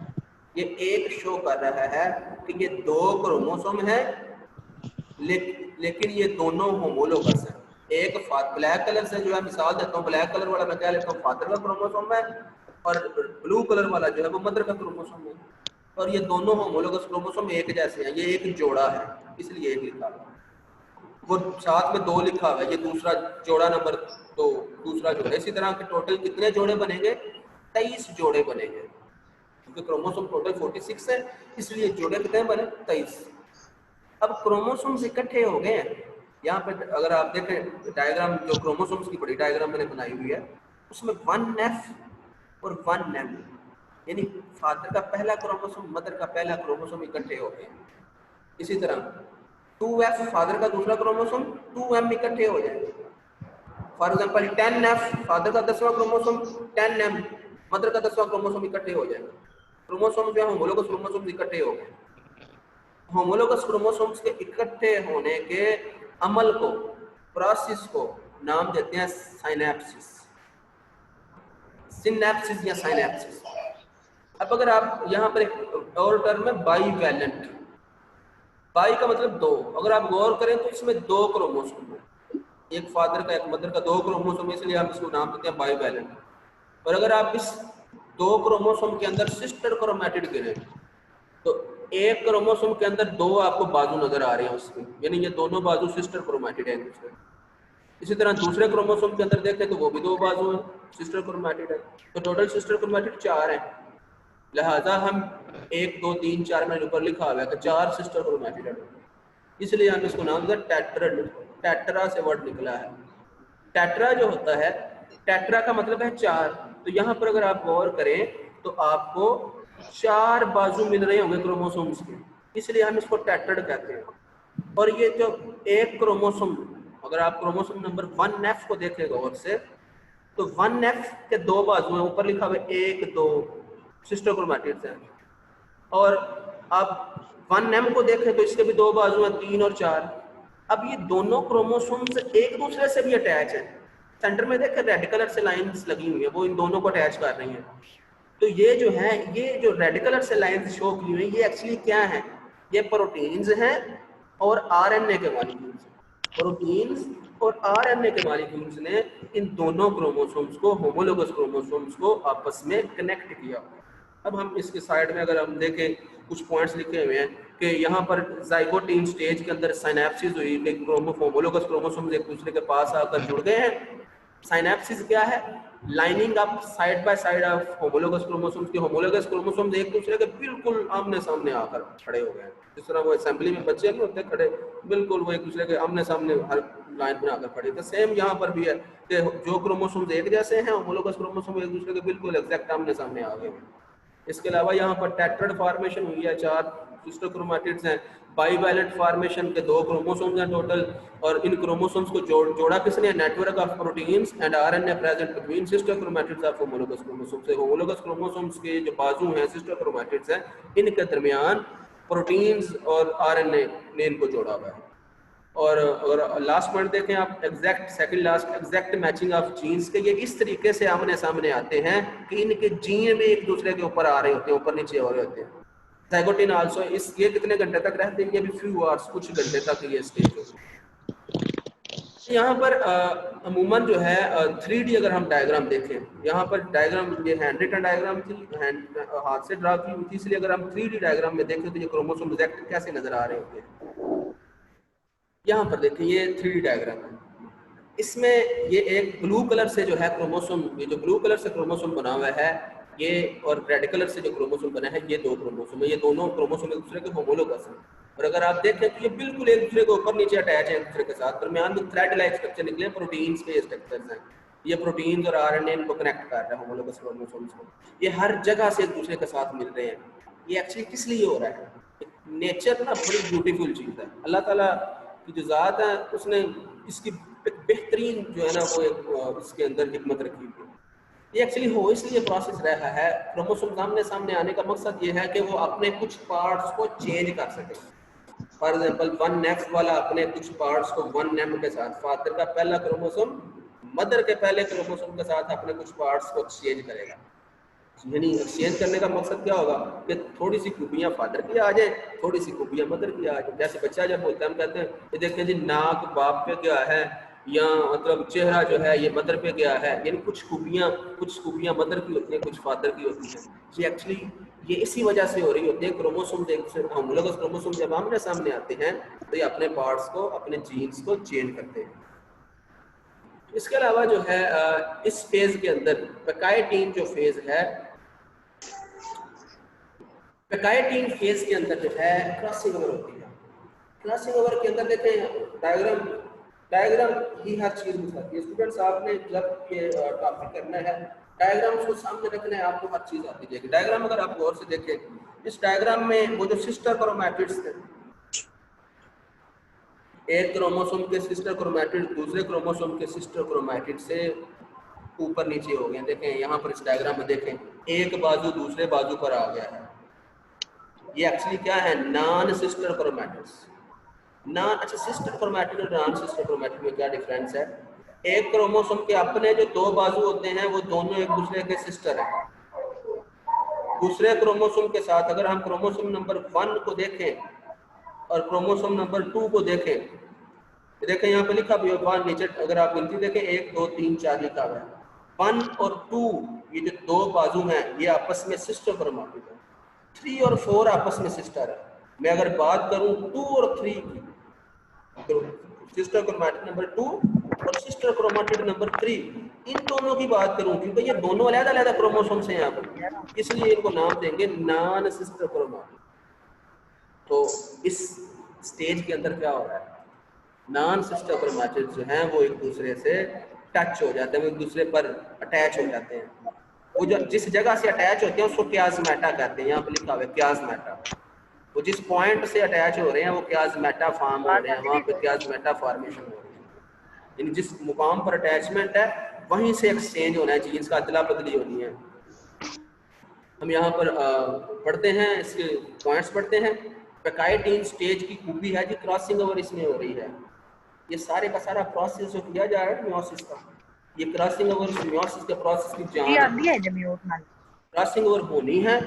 ये एक शो कर रहा है कि ये 2 क्रोमोसोम है, लेकिन ये दोनों होमोलोगस हैं। एक ब्लैक कलर से जो है मिसाल देता हूँ, ब्लैक कलर वाला मैं क्या लेता हूँ फादर का क्रोमोसोम है, और ब्लू कलर वाला जो है वो मदर का क्रोमोसोम है, और ये दोनों होमोलोगस क्रोमोसोम एक जैसे हैं, ये एक जोड़ा है इसलिए एक लिखा हुआ है। वो साथ में 2 लिखा हुआ है, ये दूसरा जोड़ा नंबर 2, दूसरा जोड़ा। इसी तरह के टोटल कितने जोड़े बनेंगे? 23 जोड़े बनेंगे, क्योंकि क्रोमोसोम टोटल 46 है, इसलिए जोड़े कितने बने? 23। अब क्रोमोसोम्स इकट्ठे हो गए हैं। यहाँ पे अगर आप देखें डायग्राम, जो क्रोमोसोम्स की बड़ी डायग्राम मैंने बनाई हुई है, उसमें 1F और 1M यानी फादर का पहला क्रोमोसोम मदर का पहला क्रोमोसोम इकट्ठे हो गए। इसी तरह 2F फादर का दूसरा क्रोमोसोम, 2M इकट्ठे हो जाएंगे। फॉर एग्जाम्पल 10F फादर का 10वां क्रोमोसोम, 10M मदर का 10वां क्रोमोसोम इकट्ठे हो जाएंगे। क्रोमोसोम जो है होमोलोगस क्रोमोसोम इकट्ठे हो गए। होमोलोगस क्रोमोसोम्स के इकट्ठे होने के अमल को प्रोसेस को नाम देते हैं साइनेप्सिस, सिनेप्सिस या साइनेप्सिस। अब अगर आप यहाँ पर एक और टर्म है बाईवैलेंट, बाई का मतलब दो, अगर आप गौर करें तो इसमें दो क्रोमोसोम है, एक फादर का एक मदर का दो क्रोमोसोम, इसलिए हम इसको नाम देते हैं बाईवैलेंट। और अगर आप इस दो क्रोमोसोम के अंदर सिस्टर क्रोमैटिड गिने तो एक क्रोमोसोम के अंदर दो आपको बाजू नजर आ रहे हैं उसमें, यानी ये दोनों बाजू सिस्टर क्रोमैटिड है एक दूसरे। इसी तरह दूसरे क्रोमोसोम के अंदर देखें तो वो भी दो बाजू हैं, सिस्टर क्रोमैटिड है। तो टोटल सिस्टर क्रोमैटिड 4 हैं, लिहाजा हम 1 2 3 4 में ऊपर लिखा हुआ है कि 4 सिस्टर क्रोमैटिड है, इसलिए हम इसको नाम दिया टेट्रड। टेट्रा से वर्ड निकला है। टेट्रा जो होता है, टेट्रा का मतलब है 4, तो यहाँ पर अगर आप गौर करें तो आपको 4 बाजू मिल रहे होंगे क्रोमोसोम्स के, इसलिए हम इसको टेट्रड कहते हैं। और ये जो एक क्रोमोसोम, अगर आप क्रोमोसोम नंबर 1F को देखें गौर से तो 1F के दो बाजू हैं, ऊपर लिखा हुआ है 1 2 सिस्टर क्रोमैटिड्स हैं। और आप 1M को देखें तो इसके भी दो बाजू हैं, 3 और 4। अब ये दोनों क्रोमोसोम्स एक दूसरे से भी अटैच हैं, सेंटर में देखें रेड कलर से लाइंस लगी हुई है, वो इन दोनों को अटैच कर रही हैं। तो ये जो है, ये जो रेड कलर से लाइंस शो की हुई है, ये एक्चुअली क्या है, ये प्रोटीन्स हैं और आरएनए के मॉलिक्यूल्स। प्रोटीन्स और आरएनए के मॉलिक्यूल्स ने इन दोनों क्रोमोसोम्स को, होमोलोगस क्रोमोसोम्स को आपस में कनेक्ट किया। अब हम इसके साइड में अगर हम देखें, कुछ पॉइंट्स लिखे हुए हैं कि यहाँ पर जाइगोटीन स्टेज के अंदर साइनेप्सिस हुई, होमोलोगस क्रोमोसोम्स एक दूसरे के पास आकर जुड़ गए हैं। साइनेप्सिस क्या है, lining up side by side of homologous chromosomes के, होमोलोगस क्रोमोसोम्स एक दूसरे के बिल्कुल आमने सामने आकर खड़े हो गए हैं। जिस तरह वो असेंबली में बच्चे नहीं होते खड़े, बिल्कुल वो एक दूसरे के आमने सामने हर लाइन बनाकर खड़े, तो सेम यहाँ पर भी है कि जो क्रोमोसोम्स एक जैसे हैं, होमोलोगस क्रोमोसोम एक दूसरे के बिल्कुल एग्जैक्ट आमने सामने आ गए हैं। इसके अलावा यहाँ पर टेट्राड फॉर्मेशन हुई है, 4 सिस्टर क्रोमैटिड्स हैं। बाईवैलेंट फॉर्मेशन के 2 क्रोमोसोम्स हैं टोटल, और इन क्रोमोसोम्स को जोड़ा किसने, network of proteins and RNA present between sister chromatids of homologous chromosomes. Homologous chromosomes के जो बाजू हैं, सिस्टर क्रोमैटिड्स हैं, इनके दरमियान प्रोटीन्स और आरएनए ने इनको जोड़ा हुआ है। और अगर लास्ट पॉइंट देखें आप, exact second last, exact matching of genes के, ये इस तरीके से आमने सामने आते हैं कि इनके जीन भी एक दूसरे के ऊपर आ रहे होते हैं, ऊपर नीचे हो रहे होते हैं। जाइगोटिन आल्सो, इस ये कितने घंटे तक रहते हैं, ये भी फ्यू आवर्स, कुछ घंटे तक ये स्टेज होती है। यहाँ पर अमूमन जो है 3D अगर हम डायग्राम देखें, यहाँ पर डायग्राम ये हैंड रिटन डायग्राम थी, हाथ से ड्रा की हुई थी, इसलिए अगर हम 3D डायग्राम में देखें तो ये क्रोमोसोम एग्जैक्ट कैसे नजर आ रहे होते हैं। यहाँ पर देखें, ये 3D डायग्राम है, इसमें ये एक ब्लू कलर से जो है क्रोमोसोम, ये जो ब्लू कलर से क्रोमोसोम बना हुआ है ये, और रेड कलर से जो क्रोमोसोम बना है, ये 2 क्रोमोसोम है। ये दोनों क्रोमोसोम एक दूसरे के होमोलोगस हैं, और अगर आप देखें तो ये बिल्कुल एक दूसरे के ऊपर नीचे अटैच है एक दूसरे के साथ। दरमियान में थ्रेड लाइक स्ट्रक्चर निकले, प्रोटीन्स के स्ट्रक्चर्स हैं। ये प्रोटीन्स और आरएनए इनको कनेक्ट कर रहा है होमोलोगस क्रोमोसोम्स को, ये हर जगह से एक दूसरे के साथ मिल रहे हैं। ये एक्चुअली किस लिए हो रहा है, नेचर ना बड़ी ब्यूटीफुल चीज़ है, अल्लाह ताला की जो ज़ात है उसने इसकी बेहतरीन जो है ना वो एक इसके अंदर हिकमत रखी हुई है। ये एक्चुअली हो इसलिए प्रोसेस रहा है, क्रोमोसोम सामने सामने आने का मकसद ये है कि वो अपने कुछ पार्ट्स को चेंज कर सके। फॉर एग्जांपल 1F वाला अपने कुछ पार्ट्स को 1M के साथ, फादर का पहला क्रोमोसोम मदर के पहले क्रोमोसोम के साथ अपने कुछ पार्ट्स को एक्सचेंज करेगा। यानी एक्सचेंज करने का मकसद क्या होगा कि थोड़ी सी खूबियाँ फादर की आ जाए, थोड़ी सी खूबियाँ मदर की आ जाए। जैसे बच्चा जब बोलता है हम कहते हैं ये देखें जी नाक बाप पे गया है, या मतलब चेहरा जो है ये मदर पे गया है, यानी कुछ खूबियाँ मदर की होती हैं, कुछ फादर की होती हैं। ये एक्चुअली ये इसी वजह से हो रही होती है। क्रोमोसोम होमोलोगस क्रोमोसोम जब आमने सामने आते हैं तो ये अपने पार्ट्स को, अपने जीन्स को चेंज करते हैं। इसके अलावा जो है इस फेज के अंदर पैकाइटीन जो फेज है, पैकाइटीन फेज के अंदर जो है क्रॉसिंग ओवर होती है। क्रॉसिंग ओवर के अंदर देखें डायग्राम ही हर चीज बताती है। स्टूडेंट्स आपने जब ये टॉपिक करना है, डायग्राम को सामने रखना है, आपको हर चीज आती जाएगी। डायग्राम अगर आप गौर से देखें, इस डायग्राम में वो जो सिस्टर क्रोमैटिड्स थे, एक क्रोमोसोम के सिस्टर क्रोमैटिड दूसरे क्रोमोसोम के सिस्टर क्रोमैटिड से ऊपर नीचे हो गए। देखें यहाँ पर इस डायग्राम में देखें, एक बाजू दूसरे बाजू पर आ गया है। ये एक्चुअली क्या है, नॉन सिस्टर क्रोमैटिड्स। नॉन, अच्छा सिस्टर क्रोमैटिड और नॉन सिस्टर क्रोमैटिड में क्या डिफरेंस है? एक क्रोमोसोम के अपने जो दो बाजू होते हैं वो दोनों एक दूसरे के सिस्टर हैं। दूसरे क्रोमोसोम के साथ अगर हम क्रोमोसोम नंबर 1 को देखें और क्रोमोसोम नंबर 2 को देखें, देखें यहाँ पे लिखा भी है 1, नीचे अगर आप गिनती देखें 1 2 3 4 लिखा हुआ है। 1 और 2 ये जो दो बाजू हैं ये आपस में सिस्टर क्रोमैटिड है। 3 और 4 आपस में सिस्टर है। मैं अगर बात करूं 2 और 3 की, तो सिस्टर क्रोमैटिड नंबर 2 और सिस्टर क्रोमैटिड नंबर 3, इन दोनों की बात करूं क्योंकि ये दोनों अलग-अलग क्रोमोसोम्स हैं यहाँ पर, इसलिए इनको नाम देंगे नॉन सिस्टर क्रोमैटिड। तो इस स्टेज के अंदर क्या हो रहा है, नॉन सिस्टर क्रोमैटिड जो हैं वो एक दूसरे से टच हो जाते हैं, वो एक दूसरे पर अटैच हो जाते हैं। वो जो जिस जगह से अटैच होते हैं उसको क्याज़मेटा कहते हैं, यहाँ पर लिखा हुआ है क्याज़मेटा। वो जिस पॉइंट से अटैच हो रहे हैं वो क्याज़मेटा फॉर्म हो रहे हैं, वहाँ पे क्याज़मेटा फॉर्मेशन हो रही है। यानी जिस मुकाम पर अटैचमेंट है वहीं से एक्सचेंज होना है, जीन्स का अदला बदली होनी है। हम यहाँ पर पढ़ते हैं, इसके पॉइंट्स पढ़ते हैं। पैकाइटीन स्टेज की खूबी है जी क्रॉसिंग ओवर इसमें हो रही है। ये सारे का सारा प्रोसेस जो किया जा रहा है मियोसिस का, ये क्रॉसिंग ओवर मियोसिस के प्रोसेस की जान है। क्रॉसिंग ओवर होनी है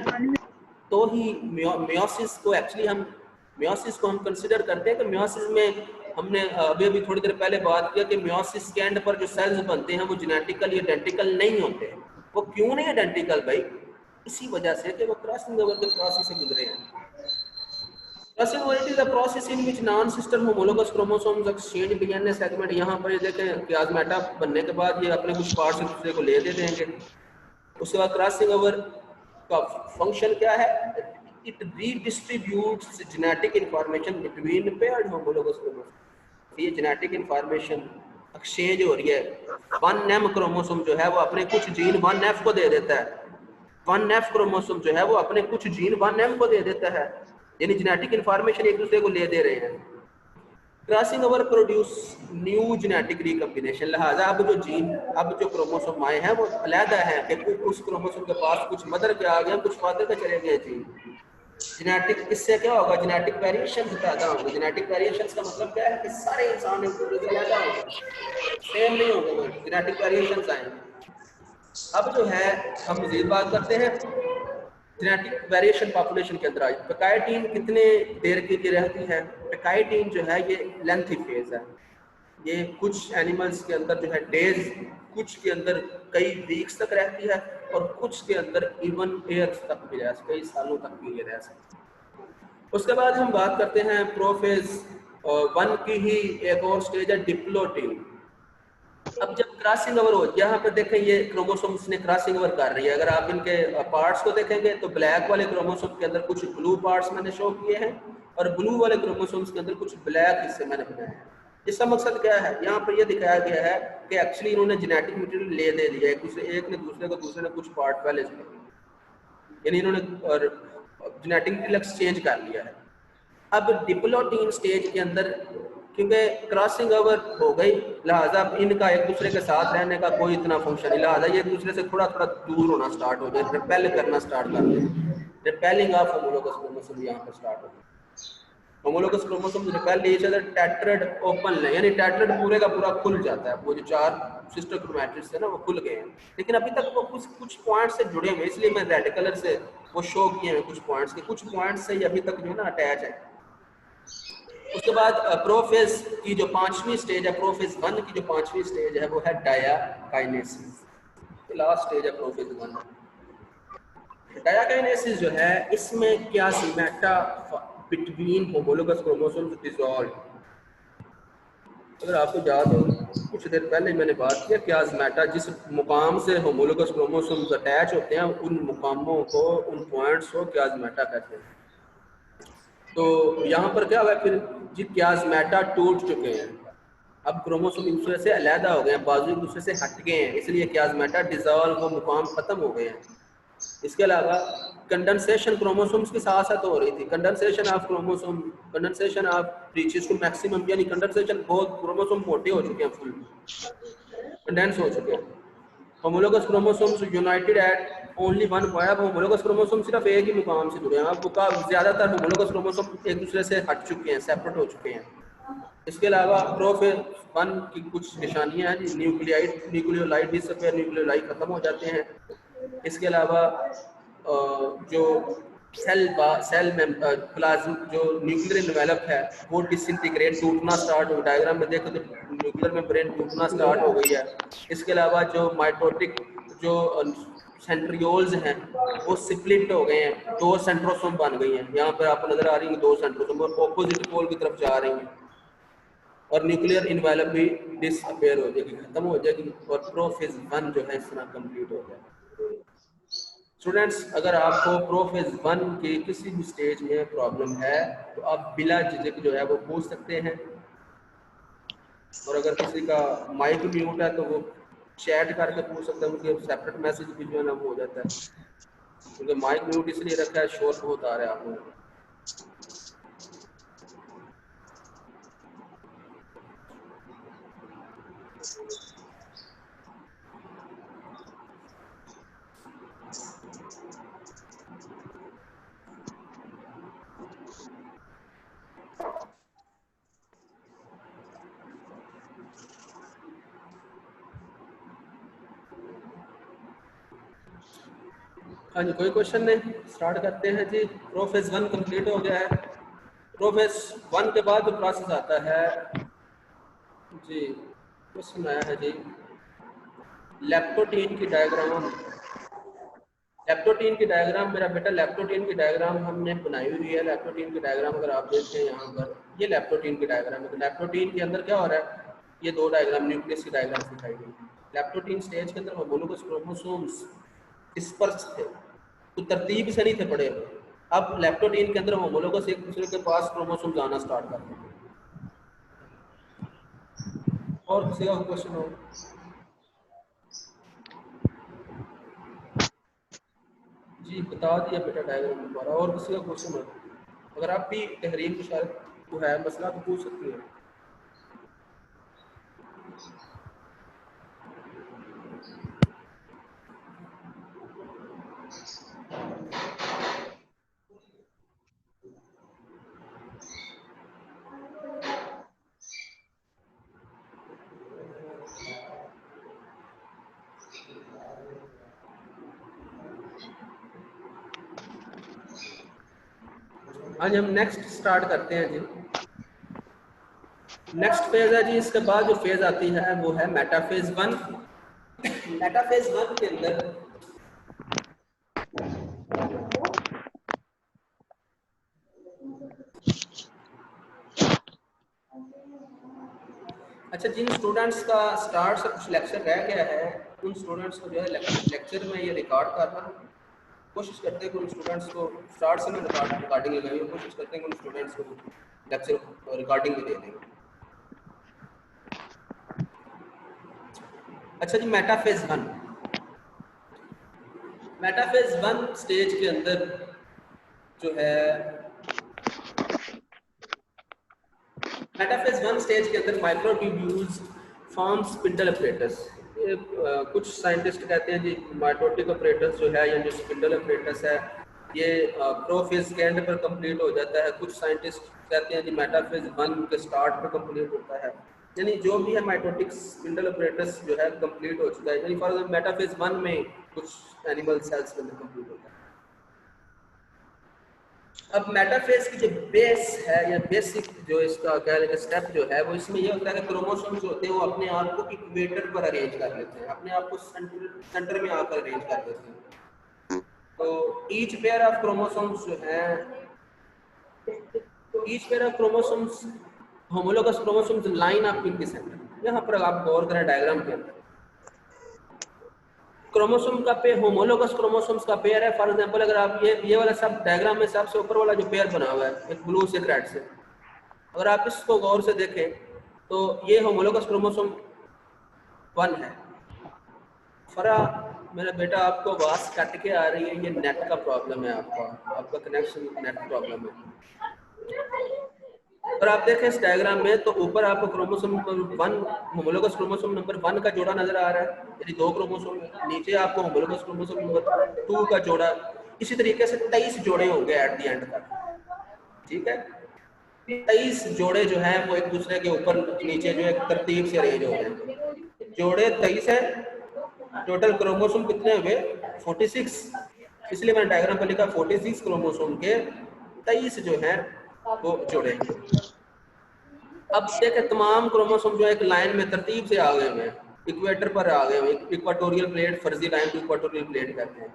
तो ही मियोसिस को एक्चुअली हम मियोसिस को हम कंसिडर करते हैं कि मियोसिस में हमने अभी थोड़ी देर पहले बात किया कि मियोसिस के एंड पर जो सेल्स बनते हैं वो जेनेटिकली आइडेंटिकल नहीं होते। वो क्यों नहीं आइडेंटिकल भाई? इसी वजह से कि वो क्रॉसिंग ओवर के प्रोसेस से गुजरे हैं। Crossing over it is a process in which non sister homologous chromosomes exchange DNA segment. यहाँ पर ये देखें क्याज़मेटा बनने के बाद ये अपने कुछ पार्ट्स एक दूसरे को ले दे देंगे। उसके बाद क्रॉसिंग ओवर का फंक्शन क्या है? It redistributes genetic information between paired homologous chromosome. ये जेनेटिक इंफॉर्मेशन एक्सचेंज हो रही है। 1M क्रोमोसोम जो है वो अपने कुछ जीन 1F को दे देता है, 1F क्रोमोसोम जो है वो अपने कुछ जीन 1M को दे देता है, यानी जेनेटिक इंफॉर्मेशन एक दूसरे को ले दे रहे हैं। Crossing over produce new genetic recombination. लिहाजा अब जो जीन, अब जो क्रोमोसोम आए हैं वो अलहदा है कि उस क्रोमोसोम के पास कुछ मदर के आ गए, कुछ फादर के चले गए जीन। जेनेटिक, इससे क्या होगा? जेनेटिक वेरिएशन पैदा होंगे। जेनेटिक वेरिएशन का मतलब क्या है कि सारे इंसान एक दूसरे से अलग होंगे, सेम नहीं होंगे, जेनेटिक वेरिएशन आएंगे। अब जो है हम मजीद बात करते हैं जेनेटिक वेरिएशन पॉपुलेशन के अंदर आई। पैकाइटीन कितने देर के लिए रहती है? पैकाइटीन जो है ये लेंथी फेज है। ये कुछ एनिमल्स के अंदर जो है डेज, कुछ के अंदर कई वीक्स तक रहती है और कुछ के अंदर इवन ईयर्स तक भी रह सकती है, कई सालों तक भी ये रह सकती है। उसके बाद हम बात करते हैं प्रोफेज 1 की ही एक और स्टेज है डिप्लोटीन। अब जब क्रॉसिंग ओवर हो, यहाँ पर देखें ये क्रोमोसोम्स ने क्रॉसिंग ओवर कर रही है। अगर आप इनके पार्ट्स को देखेंगे तो ब्लैक वाले क्रोमोसोम के अंदर कुछ ब्लू पार्ट्स मैंने शो किए हैं और ब्लू वाले क्रोमोसोम्स के अंदर कुछ ब्लैक हिस्से मैंने बनाए हैं। इसका मकसद क्या है? यहाँ पर यह दिखाया गया है कि एक्चुअली इन्होंने जेनेटिक मटेरियल ले दे दिया एक ने दूसरे को, दूसरे ने कुछ पार्ट पहले से, यानी इन्होंने जेनेटिक मटेरियल एक्सचेंज कर लिया है। अब डिप्लोटीन स्टेज के अंदर क्योंकि क्रॉसिंग ओवर हो गई, लिहाजा इनका एक दूसरे के साथ रहने का कोई इतना फंक्शन नहीं, लिहाजा ये एक दूसरे से थोड़ा थोड़ा दूर होना स्टार्ट हो जाए, रिपेल करना स्टार्ट कर दें। रिपेलिंग ऑफ होमोलोगस क्रोमोसोम यहाँ पर स्टार्ट हो गई। Homologous chromosome repel each other tetrad open, यानी टेट्राड पूरे का पूरा खुल जाता है। वो जो 4 सिस्टर क्रोमैटिड्स है ना वो खुल गए हैं, लेकिन अभी तक वो कुछ पॉइंट से जुड़े हुए, इसलिए मैं रेड कलर से वो शो किए हैं कुछ पॉइंट्स के, कुछ पॉइंट्स से ही अभी तक जो है ना अटैच है। उसके बाद प्रोफेज की जो 5वीं स्टेज है, प्रोफेज 1 की जो 5वीं स्टेज है वो है डायाकाइनेसिस। लास्ट स्टेज है प्रोफेज 1। डायाकाइनेसिस जो है इसमें क्याज़मेटा बिटवीन होमोलोगस क्रोमोसोम्स डिसॉल्व। अगर आपको याद हो कुछ देर पहले मैंने बात किया क्याज़मेटा जिस मुकाम से होमोलोगस क्रोमोसोम्स अटैच होते हैं उन मुकामों को, उन पॉइंट्स को क्याज़मेटा कहते हैं। तो यहाँ पर क्या हुआ फिर जी, क्याज़मेटा टूट चुके हैं, अब क्रोमोसोम एक दूसरे से अलहदा हो गए हैं, बाजू एक दूसरे से हट गए हैं, इसलिए क्याज़मेटा डिसॉल्व, वो मुकाम खत्म हो गए हैं। इसके अलावा कंडेंसेशन क्रोमोसोम्स के साथ साथ हो रही थी, condensation of chromosome, condensation of reaches to maximum, यानी कंडेंसेशन, बहुत क्रोमोसोम मोटे हो चुके हैं, फुल कंडेंस हो चुके हैं। Homologous chromosomes united at only 1 point. अब होमोलोगस क्रोमोसोम सिर्फ एक ही मुकाम से जुड़े हैं, अब ज़्यादातर होमोलोगस क्रोमोसोम एक दूसरे से हट चुके हैं, सेपरेट हो चुके हैं। इसके अलावा प्रोफेज 1 की कुछ निशानियां हैं जी, न्यूक्लियोलाइट डिसअपेयर, न्यूक्लियोलाइट खत्म हो जाते हैं। इसके अलावा जो सेल में प्लाज्म जो न्यूक्लियर इन्वेलप है वो डिसइंटीग्रेट, टूटना स्टार्ट हो, डायग्राम में देखें तो न्यूक्लियर मेम्ब्रेन टूटना स्टार्ट हो गई है। इसके अलावा जो माइटोटिक जो सेंट्रियोल्स हैं वो स्प्लिट हो गए हैं, 2 सेंट्रोसोम बन गई हैं। यहाँ पर आपको नजर आ रही है 2 सेंट्रोसोम और ऑपोजिट पोल की तरफ जा रही हैं, और न्यूक्लियर इन्वेलप भी डिसअपेयर हो जाएगी, खत्म हो जाएगी, और प्रोफेज 1 जो है इस तरह कंप्लीट हो जाएगा। स्टूडेंट्स, अगर आपको प्रोफेज 1 के किसी भी स्टेज में प्रॉब्लम है तो आप बिला झिझक जो है वो पूछ सकते हैं, और अगर किसी का माइक म्यूट है तो वो चैट करके पूछ सकते हैं, उनके सेपरेट मैसेज भी जो है ना वो हो जाता है, क्योंकि माइक म्यूट इसलिए रखा है, शोर बहुत आ रहा है आप लोगों को। हाँ जी, कोई क्वेश्चन नहीं, स्टार्ट करते हैं जी। प्रोफेज 1 कंप्लीट हो गया है। प्रोफेज 1 के बाद जो प्रोसेस आता है जी, क्वेश्चन आया है जी, लेप्टोटीन की डायग्राम। लेप्टोटीन की डायग्राम मेरा बेटा, लेप्टोटीन की डायग्राम हमने बनाई हुई है। लेप्टोटीन की डायग्राम अगर आप देखें यहाँ पर, ये लेप्टोटीन की डायग्राम है। तो लेप्टोटीन के अंदर क्या हो रहा है, ये 2 डायग्राम न्यूक्लियस की डायग्राम दिखाई गई। लेप्टोटीन स्टेज के अंदर होमोलोगस क्रोमोसोम्स स्पर्श थे, तो तरतीब से नहीं थे पड़े हुए। अब लेप्टोटीन के अंदर होमोलोगस एक दूसरे के पास क्रोमोसोम आना स्टार्ट कर देते हैं। और किसी का क्वेश्चन हो? जी बता दिया बेटा डायग्राम दोबारा। और किसी का क्वेश्चन हो? अगर आप भी तहरीर की शायद को है मसला तो पूछ सकती हैं। आज हम नेक्स्ट स्टार्ट करते हैं जी। नेक्स्ट फेज है जी, इसके बाद जो फेज आती है वो है मेटाफेज 1। मेटाफेज 1 के अंदर अच्छा, जिन स्टूडेंट्स का स्टार्ट से कुछ लेक्चर रह गया है उन स्टूडेंट्स को जो है लेक्चर में ये रिकॉर्ड करना, कोशिश करते हैं कि उन स्टूडेंट्स को स्टार्ट से ना रिकॉर्डिंग लगाई, कोशिश करते हैं कि उन स्टूडेंट्स को लेक्चर रिकॉर्डिंग में दे दें। अच्छा जी, मेटाफेज 1। मेटाफेज 1 स्टेज के अंदर जो है, मेटाफेज 1 स्टेज के अंदर माइक्रोट्यूब्यूल्स फॉर्म स्पिंडल ऑपरेटस। ये कुछ साइंटिस्ट कहते हैं जी माइटोटिक ऑपरेटस जो है या जो स्पिंडल ऑपरेटस है ये प्रोफेज के एंड पर कंप्लीट हो जाता है। कुछ साइंटिस्ट कहते हैं जी मेटाफेज 1 के स्टार्ट पर कंप्लीट होता है। यानी जो भी है माइटोटिक स्पिंडल ऑपरेटस जो है कंप्लीट हो चुका है। यानी फॉर एग्जांपल मेटाफेज 1 में कुछ एनिमल सेल्स के अंदर कंप्लीट होता है। अब मेटाफेज की जो बेस है या बेसिक जो इसका कह लें स्टेप जो है वो इसमें ये होता है कि क्रोमोसोम्स होते हैं वो अपने आप को इक्वेटर पर अरेंज कर लेते हैं, अपने आप को सेंटर में आकर अरेंज कर लेते हैं। तो ईच पेयर ऑफ क्रोमोसोम्स जो है, each pair of chromosomes homologous chromosomes line up in the centre. यहाँ पर आप गौर करें डायग्राम के अंदर क्रोमोसोम का पेयर, होमोलोगस क्रोमोसोम्स का पेयर है। फॉर एग्जांपल अगर आप ये वाला सब डायग्राम में सबसे ऊपर वाला जो पेयर बना हुआ है एक ब्लू से रेड से, अगर आप इसको गौर से देखें तो ये होमोलोगस क्रोमोसोम 1 है। फरा मेरा बेटा आपको आवाज कट के आ रही है, ये नेट का प्रॉब्लम है, आपका कनेक्शन नेट प्रॉब्लम है। अगर आप देखें इस डायग्राम में तो ऊपर आपको chromosome number 1 homologous chromosome number 1 का जोड़ा नजर आ रहा है, यानी 2 क्रोमोसोम है। नीचे आपको होमोलोगस क्रोमोसोम नंबर 2 का जोड़ा, इसी तरीके से 23 जोड़े होंगे एट द एंड तक, ठीक है। 23 जोड़े जो हैं वो एक दूसरे के ऊपर नीचे जो है तरतीब से अरेंज हो गए। जोड़े 23 है, टोटल क्रोमोसोम कितने हुए 46, इसलिए मैंने डायग्राम पर लिखा 46 क्रोमोसोम के 23 जो हैं वो जोड़े हैं। अब देखें तमाम क्रोमोसोम जो एक लाइन में तरतीब से आ गए हुए हैं, इक्वेटर पर आ गए हुए, इक्वाटोरियल प्लेट, फर्जी लाइन को इक्वाटोरियल प्लेट कहते हैं।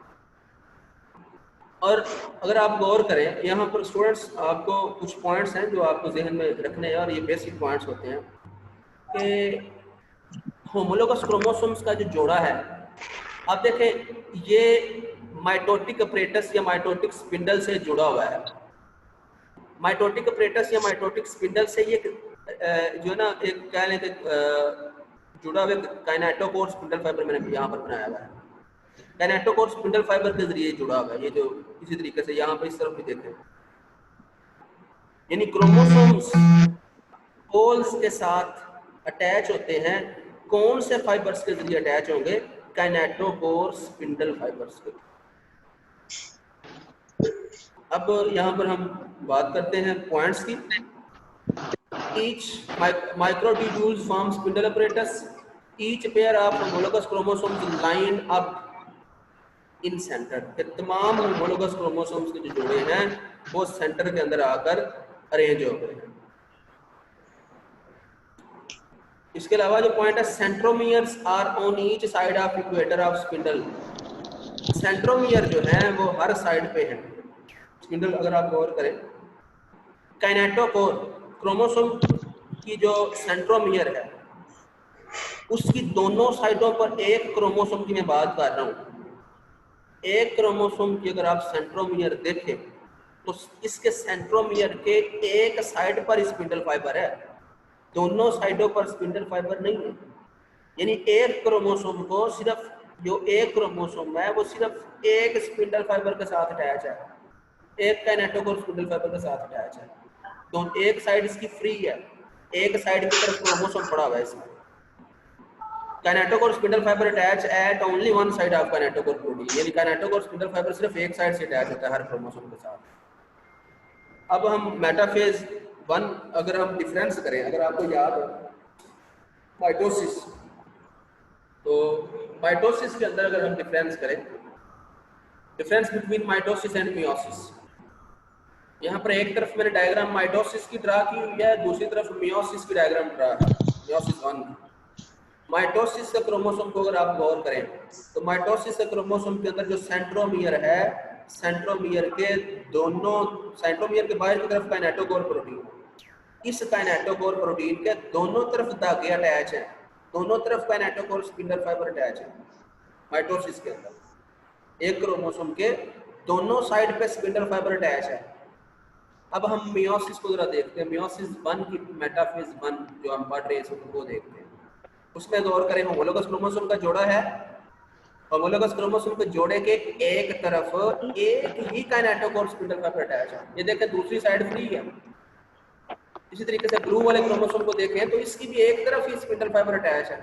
और अगर आप गौर करें यहाँ पर स्टूडेंट्स, आपको कुछ पॉइंट्स हैं जो आपको जहन में रखने हैं, और ये बेसिक पॉइंट्स होते हैं कि होमोलोगस क्रोमोसोम्स का जो जोड़ा है, आप देखें ये माइटोटिक अपरेटस या माइटोटिक स्पिंडल से जुड़ा हुआ है। माइटोटिक अपरेटस या माइटोटिक स्पिंडल से ये जो है ना एक कह लें कि जुड़ा हुआ काइनेटोकोर स्पिंडल फाइबर मैंने यहाँ पर बनाया हुआ है। काइनेटोकोर स्पिंडल फाइबर के जरिए जुड़ा हुआ है, ये जो इसी तरीके से यहाँ पर इस तरफ भी देखें, यानी क्रोमोसोम्स पोल्स के साथ अटैच होते हैं। कौन से फाइबर्स के जरिए अटैच होंगे? काइनेटोकोर स्पिंडल फाइबर्स के। अब यहाँ पर हम बात करते हैं पॉइंट्स की। Each microtubules form spindle apparatus. Each pair of homologous chromosomes line up in centre के तमाम होमोलोगस क्रोमोसोम्स के जो जोड़े हैं वो सेंटर के अंदर आकर अरेंज हो गए हैं। इसके अलावा जो पॉइंट है, centromeres are on each side of equator of spindle. Centromere जो है वो हर साइड पे है स्पिंडल। अगर आप गौर करें, काइनेटोकोर क्रोमोसोम की जो सेंट्रोमियर है उसकी दोनों साइडों पर, एक क्रोमोसोम की मैं बात कर रहा हूँ, एक क्रोमोसोम की अगर आप सेंट्रोमियर देखें तो इसके सेंट्रोमियर के एक साइड पर स्पिंडल फाइबर है, दोनों साइडों पर स्पिंडल फाइबर नहीं है। यानी एक क्रोमोसोम को सिर्फ, जो एक क्रोमोसोम है वो सिर्फ एक स्पिंडल फाइबर के साथ अटैच है, एक काइनेटोकोर स्पिंडल फाइबर के साथ अटैच है। तो एक साइड इसकी फ्री है, एक साइड की तरफ क्रोमोसोम पड़ा हुआ है इसमें। Kinetochore spindle fibre attach eight only one side of kinetochore protein, यानी काइनेटोकोर स्पिंडल फाइबर सिर्फ एक साइड से अटैच होता है हर क्रोमोसोम के साथ। अब हम मेटाफेज 1 अगर हम डिफरेंस करें, अगर आपको याद हो माइटोसिस, तो माइटोसिस के अंदर अगर हम डिफरेंस करें, difference between mitosis and meiosis, यहाँ पर एक तरफ मैंने डायग्राम माइटोसिस की ड्रा की हुई है, दूसरी तरफ मियोसिस की डायग्राम ड्रा है, मियोसिस 1। माइटोसिस के क्रोमोसोम को अगर आप गौर करें तो माइटोसिस के क्रोमोसोम के अंदर जो सेंट्रोमियर है, सेंट्रोमियर के दोनों, सेंट्रोमियर के बाहर की तरफ काइनेटोकोर प्रोटीन, इस काइनेटोकोर प्रोटीन के दोनों तरफ धागे अटैच हैं, दोनों तरफ काइनेटोकोर स्पिंडल फाइबर अटैच है। माइटोसिस के अंदर एक क्रोमोसोम के दोनों साइड पे स्पिंडल फाइबर अटैच है। अब हम मियोसिस को जरा देखते हैं, मियोसिस 1 की मेटाफेज 1 जो हम पढ़ रहे हैं वो देखते हैं। उसमें गौर करें, होमोलोगस क्रोमोसोम का जोड़ा है, होमोलोगस क्रोमोसोम के जोड़े के एक तरफ एक ही काइनेटोकोर स्पिंडल फाइबर अटैच है। ये देखें दूसरी साइड फ्री है। इसी तरीके से ब्लू वाले क्रोमोसोम को देखें तो इसकी भी एक तरफ ही स्पिंडल फाइबर अटैच है,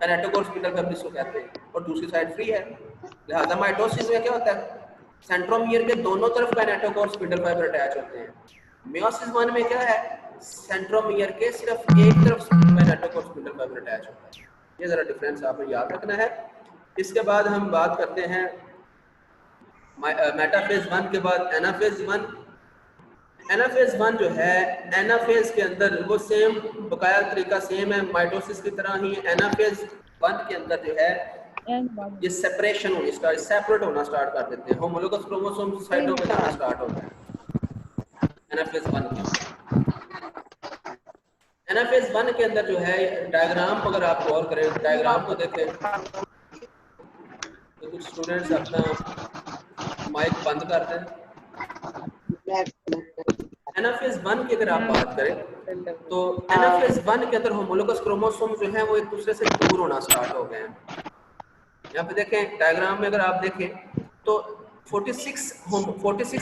काइनेटोकोर स्पिंडल फाइबर इसको कहते हैं, और दूसरी साइड फ्री है। लिहाजा माइटोसिस में क्या होता है, सेंट्रोमियर के दोनों तरफ काइनेटोकोर स्पिंडल फाइबर अटैच होते हैं। मियोसिस 1 में क्या है, सेंट्रोमियर के सिर्फ एक तरफ काइनेटोकोर स्पिंडल फाइबर अटैच होता है। ये जरा डिफरेंस आपने याद रखना है। इसके बाद हम बात करते हैं मेटाफेज 1 के बाद एनाफेज 1। एनाफेज 1 जो है, एनाफेज के अंदर वो सेम बकाया तरीका सेम है माइटोसिस की तरह ही। एनाफेज 1 के अंदर जो है ये सेपरेशन होनी स्टार्ट, सेपरेट होना स्टार्ट कर देते हैं, होमोलोगस क्रोमोसोम साइडों पे जाना स्टार्ट होता है एनाफेज 1 के। एनाफेज 1 के अंदर जो है डायग्राम को अगर आप गौर करें, डायग्राम को देखें तो कुछ स्टूडेंट्स अपना माइक बंद कर दें। एनाफेज 1 की अगर आप बात करें तो एनाफेज 1 के अंदर होमोलोगस क्रोमोसोम जो है वो एक दूसरे से दूर होना स्टार्ट हो गए हैं। यहाँ पे देखें डायग्राम में अगर आप देखें तो 46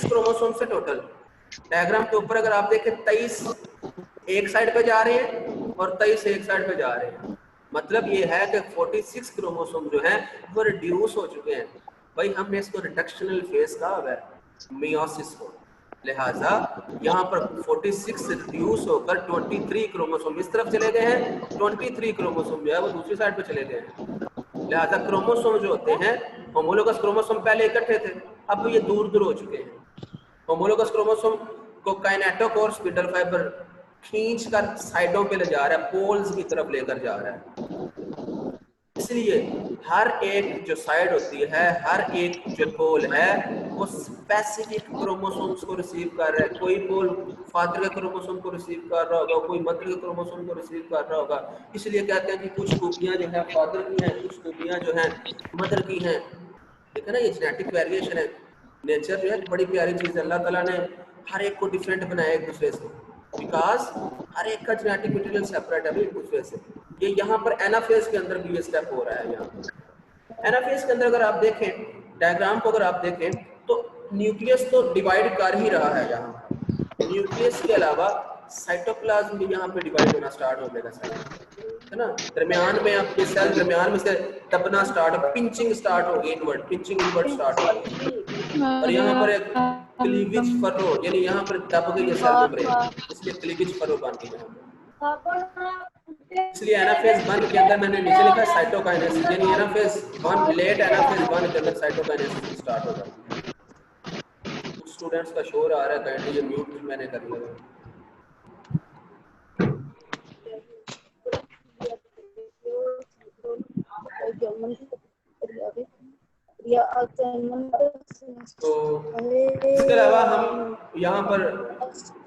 क्रोमोसोम से टोटल, डायग्राम के ऊपर अगर आप देखें 23 एक साइड पे जा रहे हैं और 23 एक साइड पे जा रहे हैं। मतलब ये है कि 46 क्रोमोसोम जो है वो रिड्यूस हो चुके हैं। भाई हमने इसको रिडक्शनल फेज कहा है मियोसिस को। लिहाजा यहाँ पर 46 रिड्यूस होकर 23 क्रोमोसोम इस तरफ चले गए हैं, 23 क्रोमोसोम जो है वो दूसरी साइड पे चले गए हैं। लिहाजा क्रोमोसोम जो होते हैं, होमोलोगस क्रोमोसोम पहले इकट्ठे थे, अब ये दूर दूर हो चुके हैं। होमोलोगस क्रोमोसोम को काइनेटोकोर स्पिंडल फाइबर खींच कर साइडों पे ले जा रहा है, पोल्स की तरफ लेकर जा रहा है। इसलिए हर एक जो साइड होती है, हर एक जो पोल है वो स्पेसिफिक क्रोमोसोम्स को रिसीव कर रहा है। कोई पोल फादर के क्रोमोसोम को रिसीव कर रहा होगा, कोई मदर के क्रोमोसोम को रिसीव कर रहा होगा। इसलिए कहते हैं कि कुछ कॉपियां जो है फादर की हैं, कुछ कॉपियां जो हैं मदर की हैं। ठीक है ना, ये जेनेटिक वेरिएशन है। नेचर जो है बड़ी प्यारी चीज़ है, अल्लाह ताला ने हर एक को डिफरेंट बनाया एक दूसरे से, बिकॉज हर एक का जेनेटिक मटेरियल सेपरेट है एक दूसरे से। ये यहाँ पर एनाफेज के अंदर भी ये स्टेप हो रहा है। यहाँ पर एनाफेज के अंदर अगर आप देखें डायग्राम को, अगर आप देखें तो न्यूक्लियस तो डिवाइड कर ही रहा है। यहाँ न्यूक्लियस के अलावा साइटोप्लाज्म भी यहाँ पे डिवाइड होना स्टार्ट हो जाएगा, है ना। दरमियान में आपके सेल दरमियान में से दबना स्टार्ट, पिंचिंग स्टार्ट होगी, इनवर्ट पिंचिंग इनवर्ट स्टार्ट होगी। और यहाँ पर एक क्लीवेज फरो, यानी यहाँ पर दब गई है सेल मेम्ब्रेन, इसलिए क्लीवेज फरो बन गई यहाँ पर। इसलिए एनाफेज 1 के अंदर मैंने नीचे लिखा है साइटोकाइनेसिस, यानी एनाफेज 1 लेट एनाफेज 1 के अंदर साइटोकाइनेसिस स्टार्ट होगा। कुछ स्टूडेंट्स का शोर आ रहा है, काइंडली ये म्यूट मैंने कर लिया। तो इसके अलावा हम यहाँ पर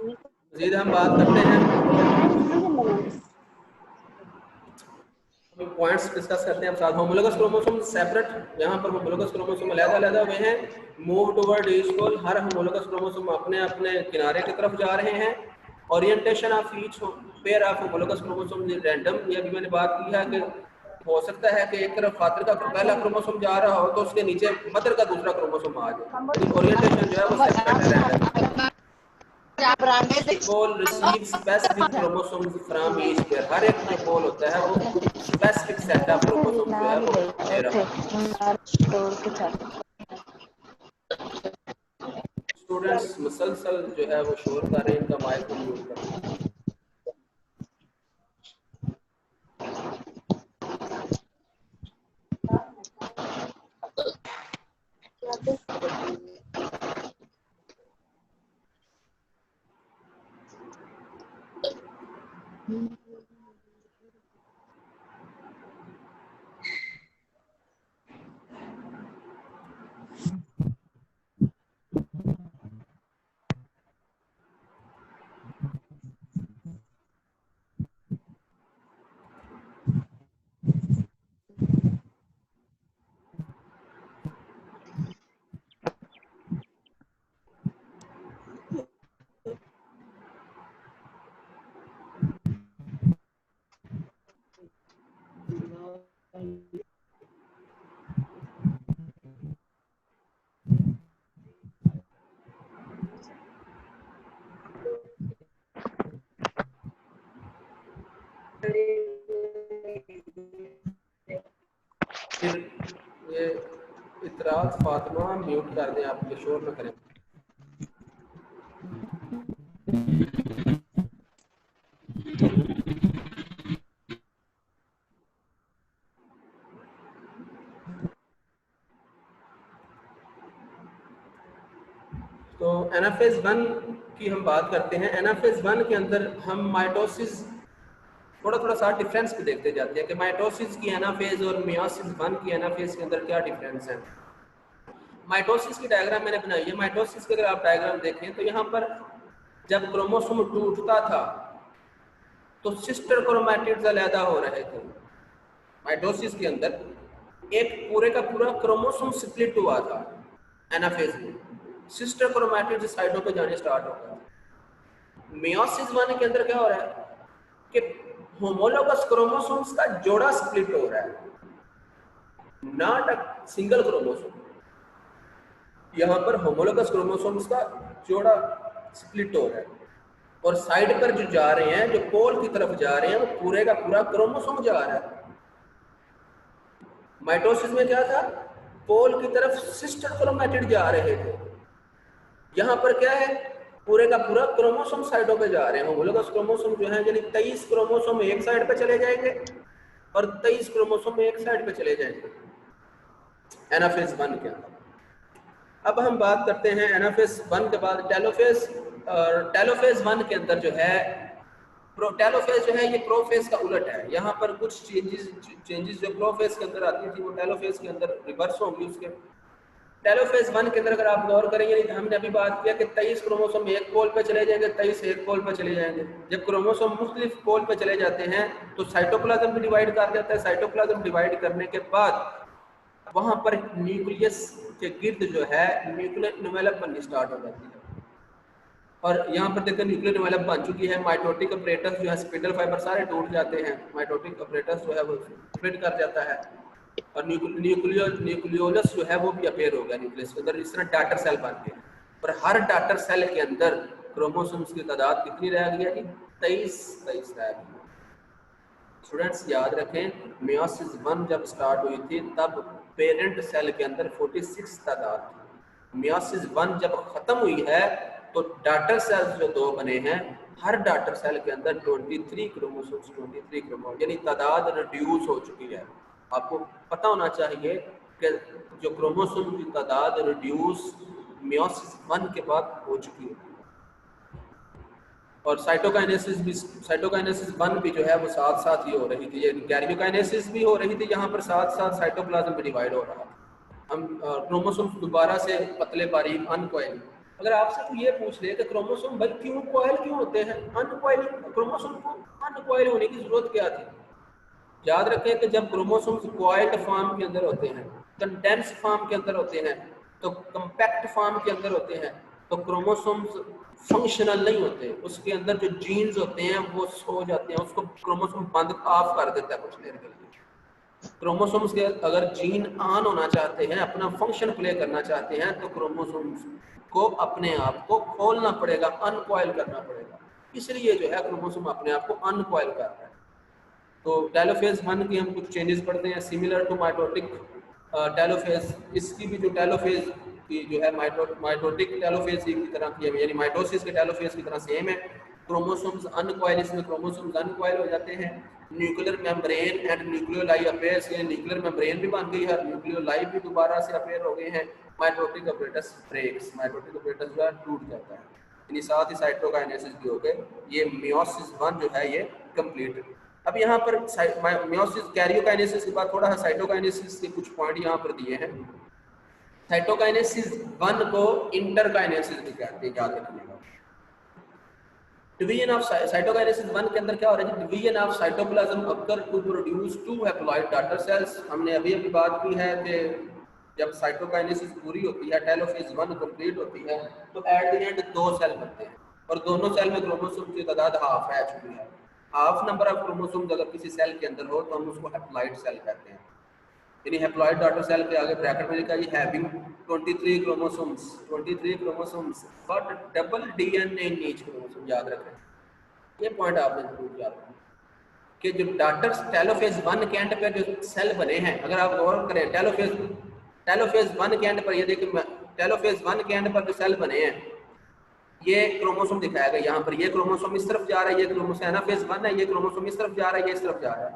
मज़ीद हम बात करते हैं, पॉइंट्स डिस्कस करते हैं साथ। होमोलोगस क्रोमोसोम सेपरेट, यहाँ पर होमोलोगस क्रोमोसोम अलग-अलग हुए हैं, मूव टुवर्ड ईच। हर होमोलोगस क्रोमोसोम अपने अपने किनारे की तरफ जा रहे हैं। Orientation of each pair of homologous chromosome random, ये भी मैंने बात की है कि हो सकता है कि एक तरफ फादर का पहला क्रोमोसोम जा रहा हो तो उसके नीचे मदर का दूसरा क्रोमोसोम आ जाए। ओरिएंटेशन जो है वो सेपरेट है। Pole receive specific chromosomes from each pair, हर एक जो पोल होता है वो स्पेसिफिक सेट ऑफ क्रोमोसोम जो है वो दे रहा है। स्टूडेंट्स मुसलसल जो है वो शोर कर रहे हैं, इनका माइक को म्यूट करें। फिर ये इतराज फातिमा म्यूट कर दें, आप ये शोर न करें। तो एनाफेज 1 की हम बात करते हैं। एनाफेज 1 के अंदर हम माइटोसिस थोड़ा सा डिफरेंस भी देखते जाते हैं कि माइटोसिस की एनाफेज और मियोसिस 1 की एनाफेज के अंदर क्या डिफरेंस है। माइटोसिस की डायग्राम मैंने बनाई है। माइटोसिस की अगर आप डायग्राम देखें तो यहाँ पर जब क्रोमोसोम टूटता था तो सिस्टर क्रोमैटिड्स अलग हो रहे थे। माइटोसिस के अंदर एक पूरे का पूरा क्रोमोसोम स्प्लिट हुआ था एनाफेज में, सिस्टर क्रोमैटिड्स साइडों पे जाने स्टार्ट हो गए। मियोसिस 1 के अंदर क्या हो रहा है कि होमोलोगस क्रोमोसोम्स का जोड़ा स्प्लिट हो रहा है, नॉट अ सिंगल क्रोमोसोम। यहाँ पर होमोलोगस क्रोमोसोम्स का जोड़ा स्प्लिट हो रहा है और साइड पर जो जा रहे हैं, जो पोल की तरफ जा रहे हैं, वो पूरे का पूरा क्रोमोसोम जा रहा है। माइटोसिस में क्या था, पोल की तरफ सिस्टर क्रोमैटिड जा रहे थे। यहाँ पर क्या है पूरे का पूरा क्रोमोसोम साइडों पे जा रहे हैं। होमोलोगस क्रोमोसोम जो है यानी 23 क्रोमोसोम एक साइड पे चले जाएंगे और 23 क्रोमोसोम एक साइड पे चले जाएंगे एनाफेज 1 के अंदर। अब हम बात करते हैं एनाफेज 1 के बाद टेलोफेज। और टेलोफेज 1 के अंदर जो है टेलोफेज जो है ये प्रोफेज का उलट है। यहाँ पर कुछ चेंजेस जो प्रोफेज के अंदर आती थी वो टेलोफेज के अंदर रिवर्स होंगी उसके। टेलोफेज 1 के अंदर अगर आप गौर करेंगे, हमने अभी बात किया कि 23 क्रोमोसोम एक पोल पे चले जाएंगे, 23 एक पोल पे चले जाएंगे। जब क्रोमोसोम मुख्तलिफ पोल पे चले जाते हैं तो साइटोप्लाज्म भी डिवाइड कर जाता है। साइटोप्लाज्म डिवाइड करने के बाद वहां पर न्यूक्लियस के गिर्द जो है न्यूक्लियर एनवेलप बननी स्टार्ट हो जाती है। और यहाँ पर देखकर न्यूक्लियर एनवेलप बन चुकी है। माइटोटिक अपरेटस जो है स्पिंडल फाइबर सारे टूट जाते हैं। माइटोटिक अपरेटस जो है वो स्प्लिट कर जाता है और न्यूक्लियोलस जो है वो भी अपेयर हो गया न्यूक्लियस के अंदर। इस तरह डाटर सेल बन गए और हर डाटर सेल के अंदर क्रोमोसोम्स की तादाद कितनी रह गई है? 23 रह गई। स्टूडेंट्स याद रखें, मियोसिस 1 जब स्टार्ट हुई थी तब पेरेंट सेल के अंदर 46 तादाद थी। मियोसिस 1 जब खत्म हुई है तो डाटर सेल्स जो 2 बने हैं, हर डाटर सेल के अंदर 23 क्रोमोसोम्स यानी तादाद रिड्यूस हो चुकी है। आपको पता होना चाहिए कि जो क्रोमोसोम की तादाद रिड्यूस मियोसिस 1 के बाद हो चुकी है। और साइटोकाइनेसिस 1 भी जो है वो साथ साथ ही हो रही थी। ये कैरियोकाइनेसिस भी हो रही थी, यहाँ पर साथ साथ साइटोप्लाज्म भी डिवाइड हो रहा था। हम क्रोमोसोम दोबारा से पतले बारीक अनकॉइल। अगर आपसे तो ये पूछ ले कि क्रोमोसोम भाई क्यों कॉइल क्यों होते हैं, अनकॉइल क्रोमोसोम को अनकॉइल होने की जरूरत क्या थी? याद रखें कि जब क्रोमोसोम्स कॉइल्ड फॉर्म के अंदर होते हैं, कंडेंस फॉर्म के अंदर होते हैं, तो कंपैक्ट फॉर्म के अंदर होते हैं, तो क्रोमोसोम्स फंक्शनल नहीं होते। उसके अंदर जो जीन्स होते हैं वो सो जाते हैं, उसको क्रोमोसोम बंद ऑफ कर देता है कुछ देर के लिए। क्रोमोसोम्स के अगर जीन ऑन होना चाहते हैं, अपना फंक्शन प्ले करना चाहते हैं, तो क्रोमोसोम्स को अपने आप को खोलना पड़ेगा, अनकॉइल करना पड़ेगा। इसलिए जो है क्रोमोसोम अपने आप को अनकॉइल कर रहा है। तो टेलोफेज 1 की हम कुछ चेंजेस पढ़ते हैं सिमिलर टू माइटोटिक टेलोफेज। इसकी भी जो टेलोफेज की जो है माइटोटिक टेलोफेज की तरह की है, यानी माइटोसिस के टेलोफेज की तरह सेम है। क्रोमोसोम्स अनकॉइल, इसमें क्रोमोसोम्स अनकॉइल हो जाते हैं। Nuclear membrane and nucleoli appears, ये न्यूक्लियर मेम्ब्रेन भी बन गई है, न्यूक्लियोलाई भी दोबारा से अपेयर हो गए हैं। Mitotic apparatus breaks, mitotic apparatus जो है टूट जाता है। यानी साथ ही साइटोकाइनेसिस भी हो गए। ये मियोसिस 1 जो है ये कंप्लीट। अब यहाँ पर मियोसिस कैरियोकाइनेसिस के बाद थोड़ा सा साइटोकाइनेसिस के कुछ पॉइंट यहाँ पर दिए हैं। साइटोकाइनेसिस 1 को इंटरकाइनेसिस भी कहते हैं, याद रखिएगा। डिवीजन ऑफ साइटोकाइनेसिस 1 के अंदर क्या हो रहा है? Division of cytoplasm occur to produce 2 haploid daughter cells. हमने अभी बात की है कि जब साइटोकाइनेसिस पूरी होती है, टेलोफेज 1 कंप्लीट होती है, तो एट द एंड 2 सेल बनते हैं और दोनों सेल में क्रोमोसोम की तादाद हाफ है चुकी है। हाफ नंबर ऑफ क्रोमोसोम्स अगर किसी सेल के अंदर हो तो हम उसको हैप्लॉइड सेल कहते हैं। यानी हैप्लॉइड डॉटर सेल के आगे ब्रैकेट में लिखा है having 23 chromosomes but double DNA in each chromosome. याद रखें ये पॉइंट, आपने जरूर याद रखें कि जो डॉटर टेलोफेज 1 के एंड पर जो सेल बने हैं, अगर आप गौर करें टेलोफेज 1 के एंड पर, ये देखिए टेलोफेज 1 के एंड पर जो सेल बने हैं, ये क्रोमोसोम दिखाया गया यहाँ पर। ये क्रोमोसोम इस तरफ जा रहा है, ये क्रोमोसोम एनाफेज 1 है, ये क्रोमोसोम इस तरफ जा रहा है, ये इस तरफ जा रहा है।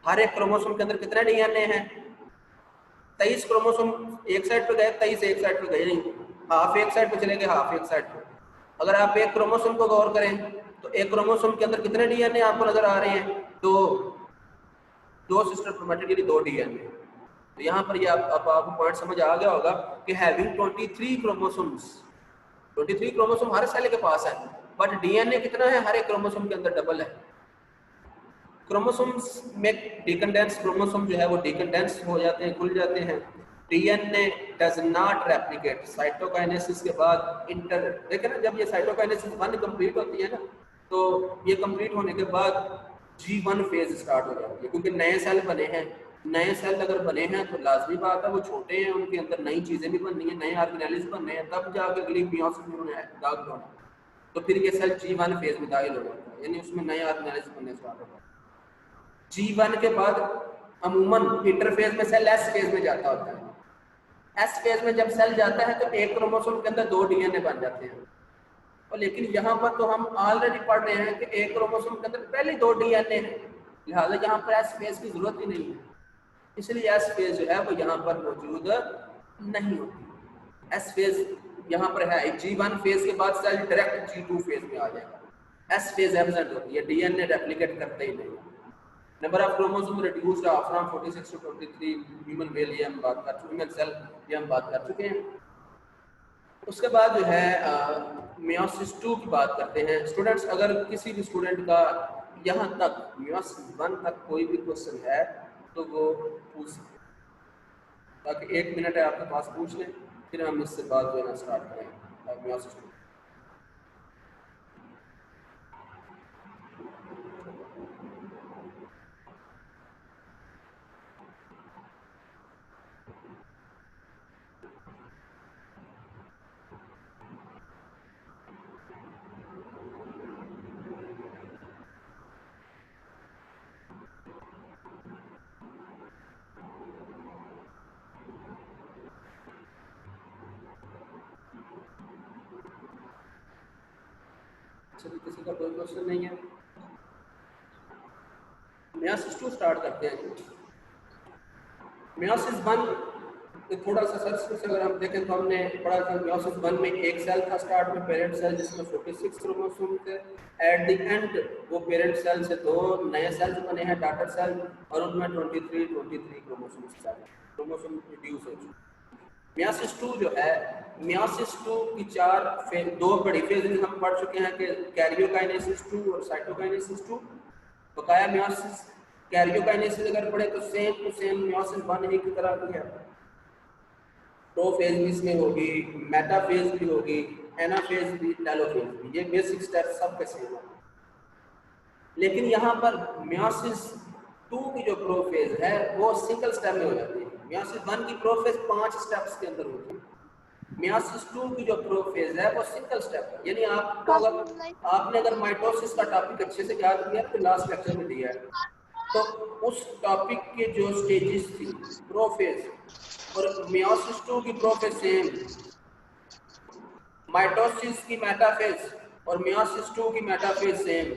हर एक क्रोमोसोम के अंदर कितने डीएनए हैं? 23 क्रोमोसोम एक साइड पे गए, 23 एक साइड पे गए नहीं, हाफ एक साइड पे चले गए, हाफ एक साइड पे। अगर आप एक क्रोमोसोम को गौर करें तो एक क्रोमोसोम के अंदर कितने डीएनए आपको नजर आ रहे हैं? दो सिस्टर क्रोमैटिड यानी 2 डीएनए। तो यहाँ पर ये आपको पॉइंट समझ आ गया होगा कि हैविंग 23 क्रोमोसोम्स, 23 क्रोमोसोम हर सेल के पास है, बट डीएनए कितना है? हर एक क्रोमोसोम के अंदर डबल है। क्रोमोसोम्स में डिकंडेंस क्रोमोसोम जो है वो डिकंडेंस हो जाते हैं, खुल जाते हैं। DNA does not replicate. Cytokinesis के बाद देखें ना, जब ये साइटोकाइनेसिस 1 कंप्लीट होती है ना, तो ये कंप्लीट होने के बाद G1 फेज स्टार्ट हो जाती है, क्योंकि नए सेल बने हैं। नए सेल अगर बने हैं तो लाजमी बात है वो छोटे हैं, उनके अंदर नई चीजें भी बननी है, नए ऑर्गेनेल्स बनने हैं, तब जाकर अगली मियोसिस में दाखिल होना। तो फिर ये सेल G1 फेज में दाखिल हो जाता है, यानी उसमें नए ऑर्गेनेल्स बनने स्टार्ट होता है। G1 के बाद अमूमन इंटरफेज में सेल एस फेज में जाता होता है। एस फेज में जब सेल जाता है तो एक क्रोमोसोम के अंदर 2 डीएनए बन जाते हैं। और लेकिन यहाँ पर तो हम ऑलरेडी पढ़ रहे हैं कि एक क्रोमोसोम के अंदर पहले 2 डीएनए है, लिहाजा यहाँ पर एस फेज की जरूरत ही नहीं है, इसलिए एस फेज जो है वो यहाँ पर मौजूद नहीं होती। एस फेज यहाँ पर है, G1 फेज के बाद सेल डायरेक्ट G2 फेज में आ जाएगा, एस फेज एब्सेंट होती है, डीएनए रेप्लिकेट करते ही नहीं। Number of chromosome reduced from 46 to 23 human male, ये हम बात कर चुके, ह्यूमन सेल ये हम बात कर चुके हैं। उसके बाद जो है मियोसिस 2 की बात करते हैं। स्टूडेंट्स, अगर किसी भी स्टूडेंट का यहाँ तक मियोसिस 1 तक कोई भी क्वेश्चन है तो वो पूछ सकते, ताकि 1 मिनट है आपके पास, पूछ लें, फिर हम इससे बात जो है ना स्टार्ट करें मियोसिस 2। किसी का कोई क्वेश्चन नहीं है, मियोसिस 2 स्टार्ट करते हैं। मियोसिस 1 थोड़ा सा सर्च से अगर हम देखें तो हमने पढ़ा था मियोसिस 1 में एक सेल था स्टार्ट में, पेरेंट सेल, जिसमें 46 क्रोमोसोम थे। एट द एंड वो पेरेंट सेल से 2 नए सेल्स बने हैं, डॉटर सेल, और उनमें 23 क्रोमोसोम रिड्यूस हो चुके। मियोसिस 2 जो है, मियोसिस 2 की 2 बड़ी फेजेस हम पढ़ चुके हैं कि कैरियोकाइनेसिस 2 और साइटोकाइनेसिस 2। बकाया मियोसिस कैरियोकाइनेसिस अगर पढ़े तो सेम टू सेम मियोसिस 1 ही की तरह की है। प्रोफेज भी इसमें होगी, मेटाफेज भी होगी, एनाफेज भी, टेलोफेज भी, ये बेसिक स्टेप सब के सेम है। लेकिन यहाँ पर मियोसिस 2 की जो प्रोफेज है वो सिंगल स्टेप में हो जाती है। मियोसिस 1 की प्रोफेज 5 स्टेप्स के अंदर होती है, मियोसिस 2 की जो प्रोफेज है वो सिंगल स्टेप है। यानी आपने अगर माइटोसिस का टॉपिक अच्छे से याद किया तो लास्ट लेक्चर में दिया है, तो उस टॉपिक के जो स्टेजेस थी प्रोफेज, और मियोसिस 2 की प्रोफेज सेम, माइटोसिस की मेटाफेज और मियोसिस 2 की मेटाफेज सेम,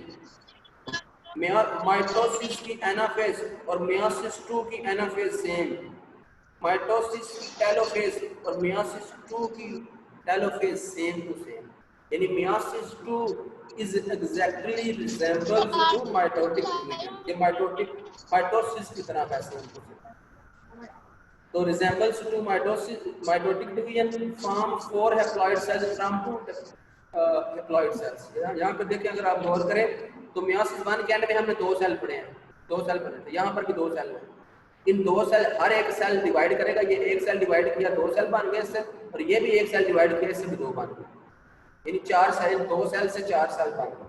माइटोसिस की एनाफेज और मियोसिस 2 की एनाफेज सेम, माइटोसिस की टेलोफेज और मियोसिस 2 की टेलोफेज सेम टू सेम। यानी meiosis 2 is exactly resembles to mitotic division, ये माइटोसिस की तरह है सेम टू सेम। तो resembles to mitotic division form 4 haploid cells from 2 haploid cells. यहाँ पे देखिए, अगर आप गौर करें तो मियोसिस 1 के एंड में हमने 2 सेल पढ़े हैं, 2 सेल बने थे, यहाँ पर भी 2 सेल हैं। इन 2 सेल, हर एक सेल डिवाइड करेगा, ये एक सेल डिवाइड किया 2 सेल बन गए इससे, और ये भी एक सेल डिवाइड किया इससे भी 2 बन गए, यानी 4 सेल, 2 सेल से 4 सेल बन गए।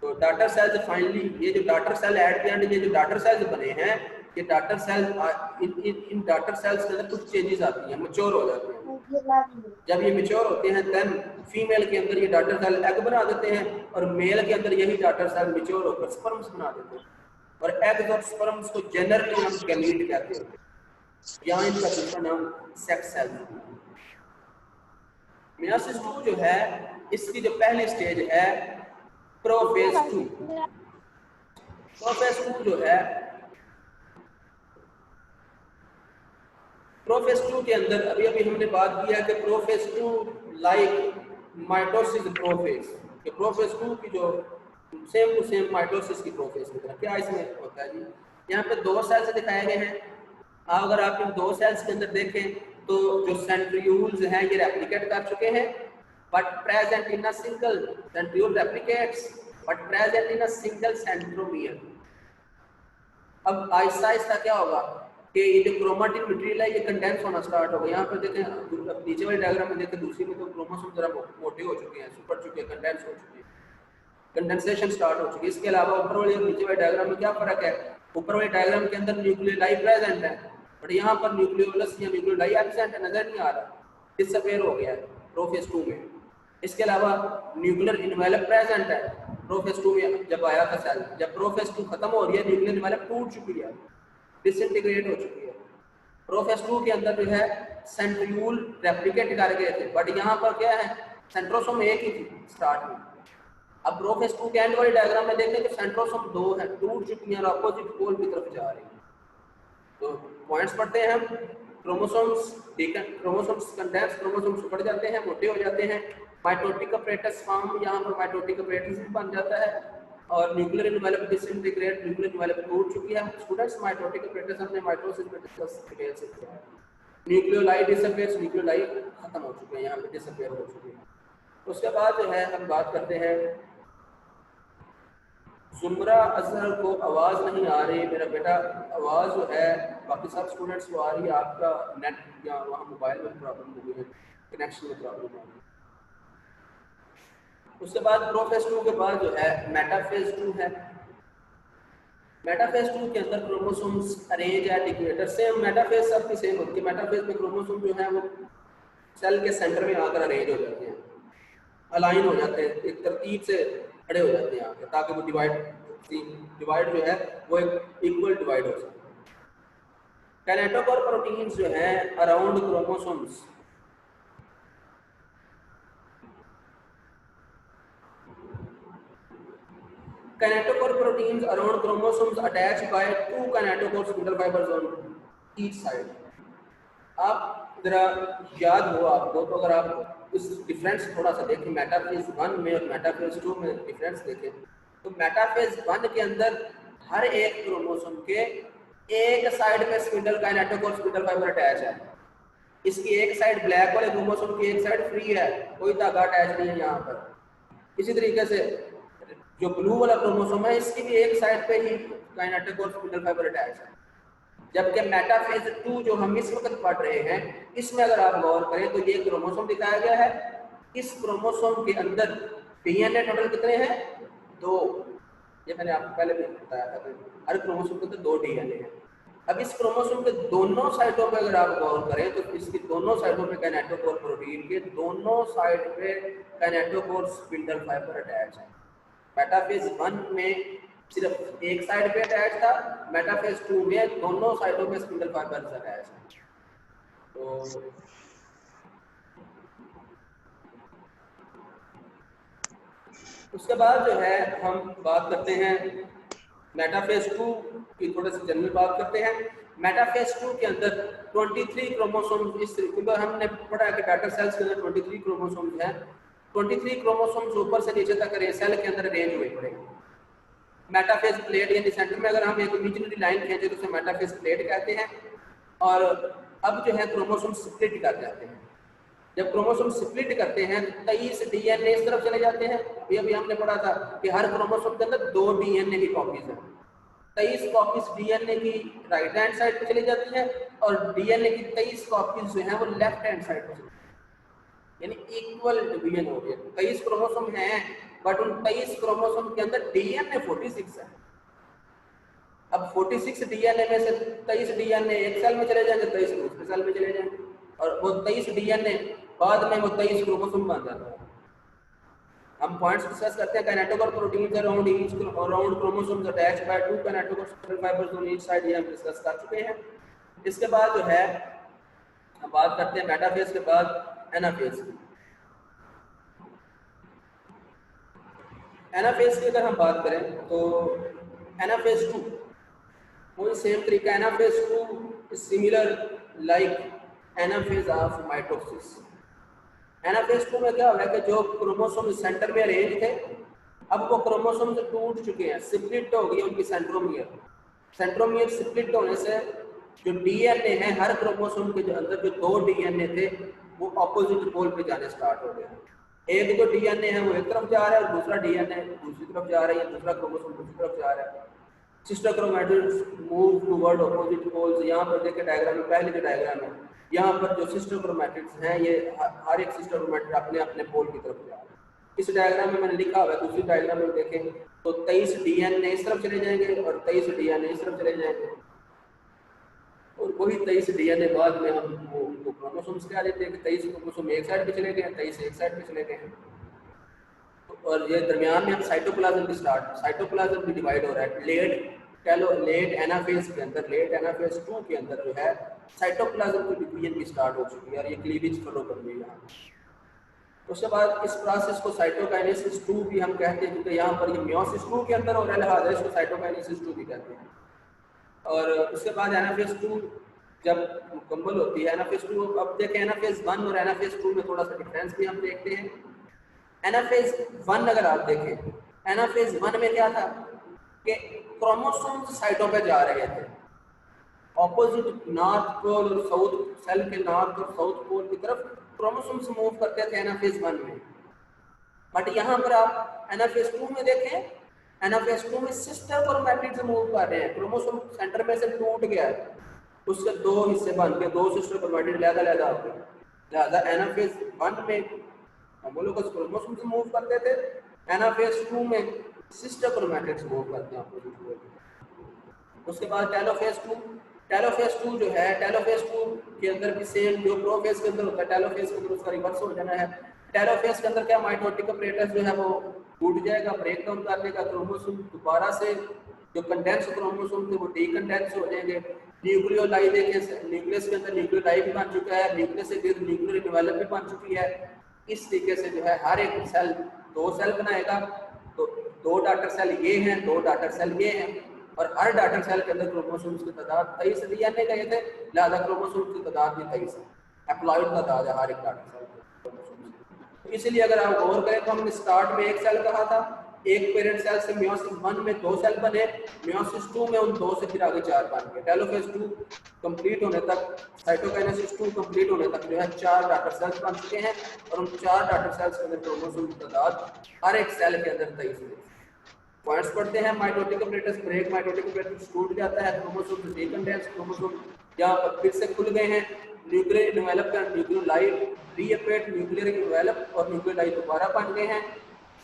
तो डॉटर सेल्स फाइनली, ये जो daughter cell at the end, ये जो डॉटर सेल्स बने हैं, ये डॉटर सेल, इन डॉटर सेल्स के अंदर कुछ चेंजेस आती हैं, मैच्योर हो जाते हैं। जब ये मैच्योर होते हैं देन फीमेल के अंदर ये डॉटर सेल एग बना देते हैं, और मेल के अंदर यही डॉटर सेल मैच्योर होकर स्पर्म्स बना देते हैं, और एग्स और स्पर्म्स को जनरली हम गैमीट कहते हैं, यहाँ इनका दूसरा नाम सेक्स सेल। मियोसिस 2 जो है, इसकी जो पहली स्टेज है प्रोफेज 2। प्रोफेज 2 जो है, प्रोफेज 2 के अंदर अभी हमने बात किया कि प्रोफेज 2 लाइक माइटोसिस प्रोफेज, कि प्रोफेज 2 की जो सेम टू सेम माइटोसिस की प्रोफेज की तरह। क्या इसमें होता है जी, यहाँ पे 2 सेल्स दिखाए गए हैं। अगर आप इन 2 सेल्स के अंदर देखें तो जो सेंट्रियूल्स हैं ये रेप्लिकेट कर चुके हैं, but present in a single centriole replicates but present in a single centromere. अब आहिस्ता आहिस्ता क्या होगा कि ये जो क्रोमेटिन मटेरियल है ये कंडेंस होना स्टार्ट होगा। यहाँ पर देखें, नीचे वाले डायग्राम में देखें, दूसरी में तो क्रोमोसोम जरा मोटे हो चुके हैं, सुपर चुके हैं, कंडेंस हो चुके हैं, कंडेंसेशन स्टार्ट हो चुकी है। इसके अलावा ऊपर वाले और नीचे वाले डायग्राम में क्या फर्क है? ऊपर वाले डायग्राम के अंदर न्यूक्लियोलाई प्रेजेंट है, बट यहाँ पर न्यूक्लियोलस या न्यूक्लियोलाई एब्सेंट है, नजर नहीं आ रहा, डिसअपीयर हो गया है प्रोफेज 2 में। इसके अलावा न्यूक्लियर इन्वेलप प्रेजेंट है प्रोफेज 2 में जब आया था सेल, जब प्रोफेज 2 खत्म हो रही है न्यूक्लियर इन्वेलप टूट चुकी है, डिसइंटीग्रेट हो चुकी है। प्रोफेज 2 के अंदर जो है सेंट्रियूल रेप्लिकेट कर गए थे, बट यहाँ पर क्या है सेंट्रोसोम एक ही थी स्टार्ट में। अब प्रोफेस 2 के एंड वाली डायग्राम में देखें कि सेंट्रोसोम 2 है, टूट चुकी हैं और अपोजिट पोल की तरफ जा रही है। तो पॉइंट्स पढ़ते हैं हम। क्रोमोसोम्स क्रोमोसोम्स कंडेंस, क्रोमोसोम्स बढ़ जाते हैं, मोटे हो जाते हैं। माइटोटिक अपरेटस फॉर्म, यहाँ पर माइटोटिक अपरेटस भी बन जाता है और nuclear envelope disintegrate, nuclear envelope टूट चुकी है। स्टूडेंट्स माइटोटिक अपरेटस हमने माइटोसिस में डिस्कस किया है। न्यूक्लियोलाइड डिसअपियर्स, न्यूक्लियोलाइड खत्म हो चुके हैं, यहाँ पे डिसअपियर हो चुके हैं। उसके बाद जो है हम बात करते हैं जुमरा अजहर को आवाज़ नहीं आ रही। मेरा बेटा आवाज़ जो है बाकी सब स्टूडेंट्स को आ रही है, आपका नेट या वहाँ मोबाइल में प्रॉब्लम हो गई है, कनेक्शन में प्रॉब्लम हो गई। उसके बाद प्रोफेज 2 के बाद जो है मेटाफेज 2 है। मेटाफेज 2 के अंदर chromosomes arrange at equator. Same metaphase सबकी सेम होती है। मेटाफेज में क्रोमोसोम जो है वो सेल के सेंटर में आकर अरेंज हो जाते हैं, अलाइन हो जाते हैं, एक तरतीब से खड़े हो जाते हैं आगे, ताकि वो डिवाइड जो है वो एक इक्वल डिवाइड हो सके। कैनेटोकोर प्रोटीन्स जो है around chromosomes, kinetochore proteins around chromosomes attached by 2 kinetochore spindle fibers on each side। आप जरा याद हो आपको तो अगर आप इस डिफरेंस थोड़ा सा देखें, मेटाफेज 1 में और मेटाफेज 2 में डिफरेंस देखें तो मेटाफेज 1 के अंदर हर एक क्रोमोसोम के एक साइड पे spindle kinetochore spindle fibre attach है। इसकी एक साइड ब्लैक वाले क्रोमोसोम की एक साइड फ्री है, कोई धागा अटैच नहीं है यहाँ पर। इसी तरीके से जो ब्लू वाला क्रोमोसोम है इसकी भी एक साइड पे ही काइनेटोकोर स्पिंडल फाइबर अटैच है। जबकि मेटाफेज 2 जो हम इस वक्त पढ़ रहे हैं इसमें अगर आप गौर करें तो ये क्रोमोसोम दिखाया गया है। इस क्रोमोसोम के अंदर डीएनए टोटल कितने हैं? 2। ये मैंने आपको पहले भी बताया था कि हर क्रोमोसोम के अंदर 2 डीएनए हैं। अब इस क्रोमोसोम के दोनों साइडों पे अगर आप गौर करें तो इसकी दोनों साइडों पे काइनेटोकोर प्रोटीन के दोनों साइड पे काइनेटोकोर स्पिंडल फाइबर अटैच है। मेटाफेज 1 में सिर्फ एक साइड पे अटैच था, मेटाफेज 2 में दोनों साइडों पे स्पिंडल फाइबर्स अटैच है। तो उसके बाद जो है हम बात करते हैं मेटाफेज 2 की, थोड़ी सी जनरल बात करते हैं। मेटाफेज 2 के अंदर 23 क्रोमोसोम्स, इस तरीके हमने पढ़ा कि डाटर सेल्स के अंदर 23 क्रोमोसोम्स हैं। 23 क्रोमोसोम्स ऊपर से नीचे तक सेल के अंदर अरेंज हुए पड़े। मेटाफेज प्लेट यानी सेंटर में अगर हम एक इमेजिनरी लाइन खींचे तो उसे मेटाफेज प्लेट कहते हैं। और अब जो है क्रोमोसोम स्प्लिट कर जाते हैं। जब क्रोमोसोम स्प्लिट करते हैं 23 डीएनए इस तरफ चले जाते हैं। अभी हमने पढ़ा था कि हर क्रोमोसोम के अंदर 2 डीएनए की कॉपीज है। 23 कॉपीज डीएनए की राइट हैंड साइड पे चली जाती है और डीएनए की 23 कॉपीज जो है वो लेफ्ट हैंड साइड पे, यानी इक्वल डिवीजन हो गया। 23 क्रोमोसोम हैं बट उन 23 क्रोमोसोम के अंदर डीएनए 46 है। अब 46 डीएनए में से 23 डीएनए एक सेल में चले जाएंगे, 23 दूसरे सेल में चले जाएंगे और वो 23 डीएनए बाद में वो 23 क्रोमोसोम बन जाता है। हम पॉइंट्स डिस्कस करते हैं। Kinetochore proteins around chromosomes attached bye 2 kinetochore spindle fibres on each side, ये हम डिस्कस कर चुके हैं। इसके बाद जो है हम बात करते हैं मेटाफेज के बाद एनाफेज की। एनाफेज की अगर हम बात करें तो एनाफेज 2 वही सेम तरीका। Anaphase 2 is similar like anaphase of mitosis. Anaphase 2 में क्या हुआ कि जो क्रोमोसोम सेंटर में अरेंज थे अब वो क्रोमोसोम से टूट चुके हैं, स्प्लिट हो गई उनकी सेंट्रोमियर। सेंट्रोमियर स्प्लिट होने से जो डीएनए है हर क्रोमोसोम के जो अंदर जो 2 डीएनए थे वो ऑपोजिट पोल पे जाने स्टार्ट हो गए। एक जो डीएनए है वो एक तरफ जा रहा है और दूसरा डीएनए दूसरी तरफ जा रहा है, दूसरा क्रोमोसोम दूसरी तरफ जा रहा है। Sister chromatids move toward opposite poles. यहाँ पर देखिए डायग्राम में, पहले जो डायग्राम है यहाँ पर जो सिस्टर क्रोमैटिड्स हैं ये हर एक सिस्टर क्रोमैटिड अपने अपने पोल की तरफ जा रहा है। इस डायग्राम में मैंने लिखा हुआ है, दूसरी डायग्राम में देखें तो 23 डीएनए इस तरफ चले जाएंगे और 23 डीएनए इस तरफ चले जाएंगे और वही 23 डीएनए बाद में हम वो क्रोमोसोम्स क्या लेते हैं कि 23 क्रोमोसोम एक साइड पे चले गए, 23 एक साइड पे चले गए और ये दरमियान में हम साइटोप्लाज्म की साइटोप्लाज्म भी डिवाइड हो रहा है। लेट एनाफेज के अंदर, लेट एनाफेज 2 के अंदर जो है साइटोप्लाज्म की डिवीजन भी स्टार्ट हो चुकी है और ये क्लीवेज फॉलो कर रही है। उसके बाद इस प्रोसेस को साइटोकाइनेसिस 2 भी हम कहते हैं, क्योंकि यहाँ पर ये मियोसिस 2 के अंदर हो रहा है, लिहाजा इसको साइटोकाइनेसिस 2 भी कहते हैं। और उसके बाद एनाफेज 2 जब मुकम्मल होती है, एनाफेज 2, अब देखें एनाफेज 1 और एनाफेज 2 में थोड़ा सा डिफरेंस भी हम देखते हैं। एनाफेज 1 अगर आप देखें, एनाफेज 1 में क्या था कि क्रोमोसोम्स साइटों पे जा रहे थे, ऑपोजिट नॉर्थ पोल और साउथ, सेल के नॉर्थ और साउथ पोल की तरफ क्रोमोसोम्स मूव करते थे एनाफेज 1 में। बट यहाँ पर आप एनाफेज 2 में देखें, एनाफेज 2 में सिस्टर क्रोमैटिड्स मूव कर रहे हैं, क्रोमोसोम सेंटर में से टूट गया है, उसके दो हिस्से बन के दो सिस्टर क्रोमैटिड अलग-अलग आ गए। लिहाजा एनाफेज 1 में होमोलोगस क्रोमोसोम्स मूव करते थे, एनाफेज 2 में सिस्टर क्रोमैटिड्स मूव करते हैं ऑपोजिट पोल। उसके बाद टेलोफेज 2, टेलोफेज 2 जो है, टेलोफेज 2 के अंदर भी सेम जो प्रोफेज के अंदर होता है, टेलोफेज के अंदर उसका रिवर्स हो जाना है। टेलोफेज के अंदर क्या, माइटोटिक अपरेटस जो है वो टूट जाएगा, ब्रेक डाउन कर देगा, क्रोमोसोम दोबारा से जो कंडेंस क्रोमोसोम थे वो डीकंडेंस हो जाएंगे। न्यूक्लियोलाई देखें, न्यूक्लियस के अंदर न्यूक्लियोलाई भी बन चुका है, न्यूक्लियस से फिर न्यूक्लियर डेवलप भी बन चुकी है। इस तरीके से जो है हर एक सेल दो सेल बनाएगा, तो दो डॉटर सेल ये हैं, दो डॉटर सेल ये हैं, और हर डॉटर सेल के अंदर क्रोमोसोम्स की तादाद 23 डीएनए का ये थे, लिहाजा क्रोमोसोम्स की तादाद भी 23 है, एप्लॉइड तादाद है हर एक डॉटर सेल की। इसलिए अगर आप गौर करें तो हमने स्टार्ट में एक सेल कहा था, एक पेरेंट सेल से मियोसिस 1 में 2 सेल बने, मियोसिस 2 में उन 2 से फिर आगे 4 बन गए। टेलोफेज 2 कंप्लीट होने तक, साइटोकाइनेसिस 2 कंप्लीट होने तक जो है 4 डॉटर सेल्स बन चुके हैं, और उन 4 डॉटर सेल्स के अंदर क्रोमोसोम की तादाद हर एक सेल के अंदर 23 है। पॉइंट्स पढ़ते हैं, mitotic apparatus break, mitotic apparatus टूट जाता है, क्रोमोसोम डीकंडेंस, क्रोमोसोम यहाँ पर फिर से खुल गए हैं, न्यूक्लियर डेवलप कर, न्यूक्लियोलाई रीअपेट, न्यूक्लियर डेवलप और न्यूक्लियोलाई दोबारा बन गए हैं।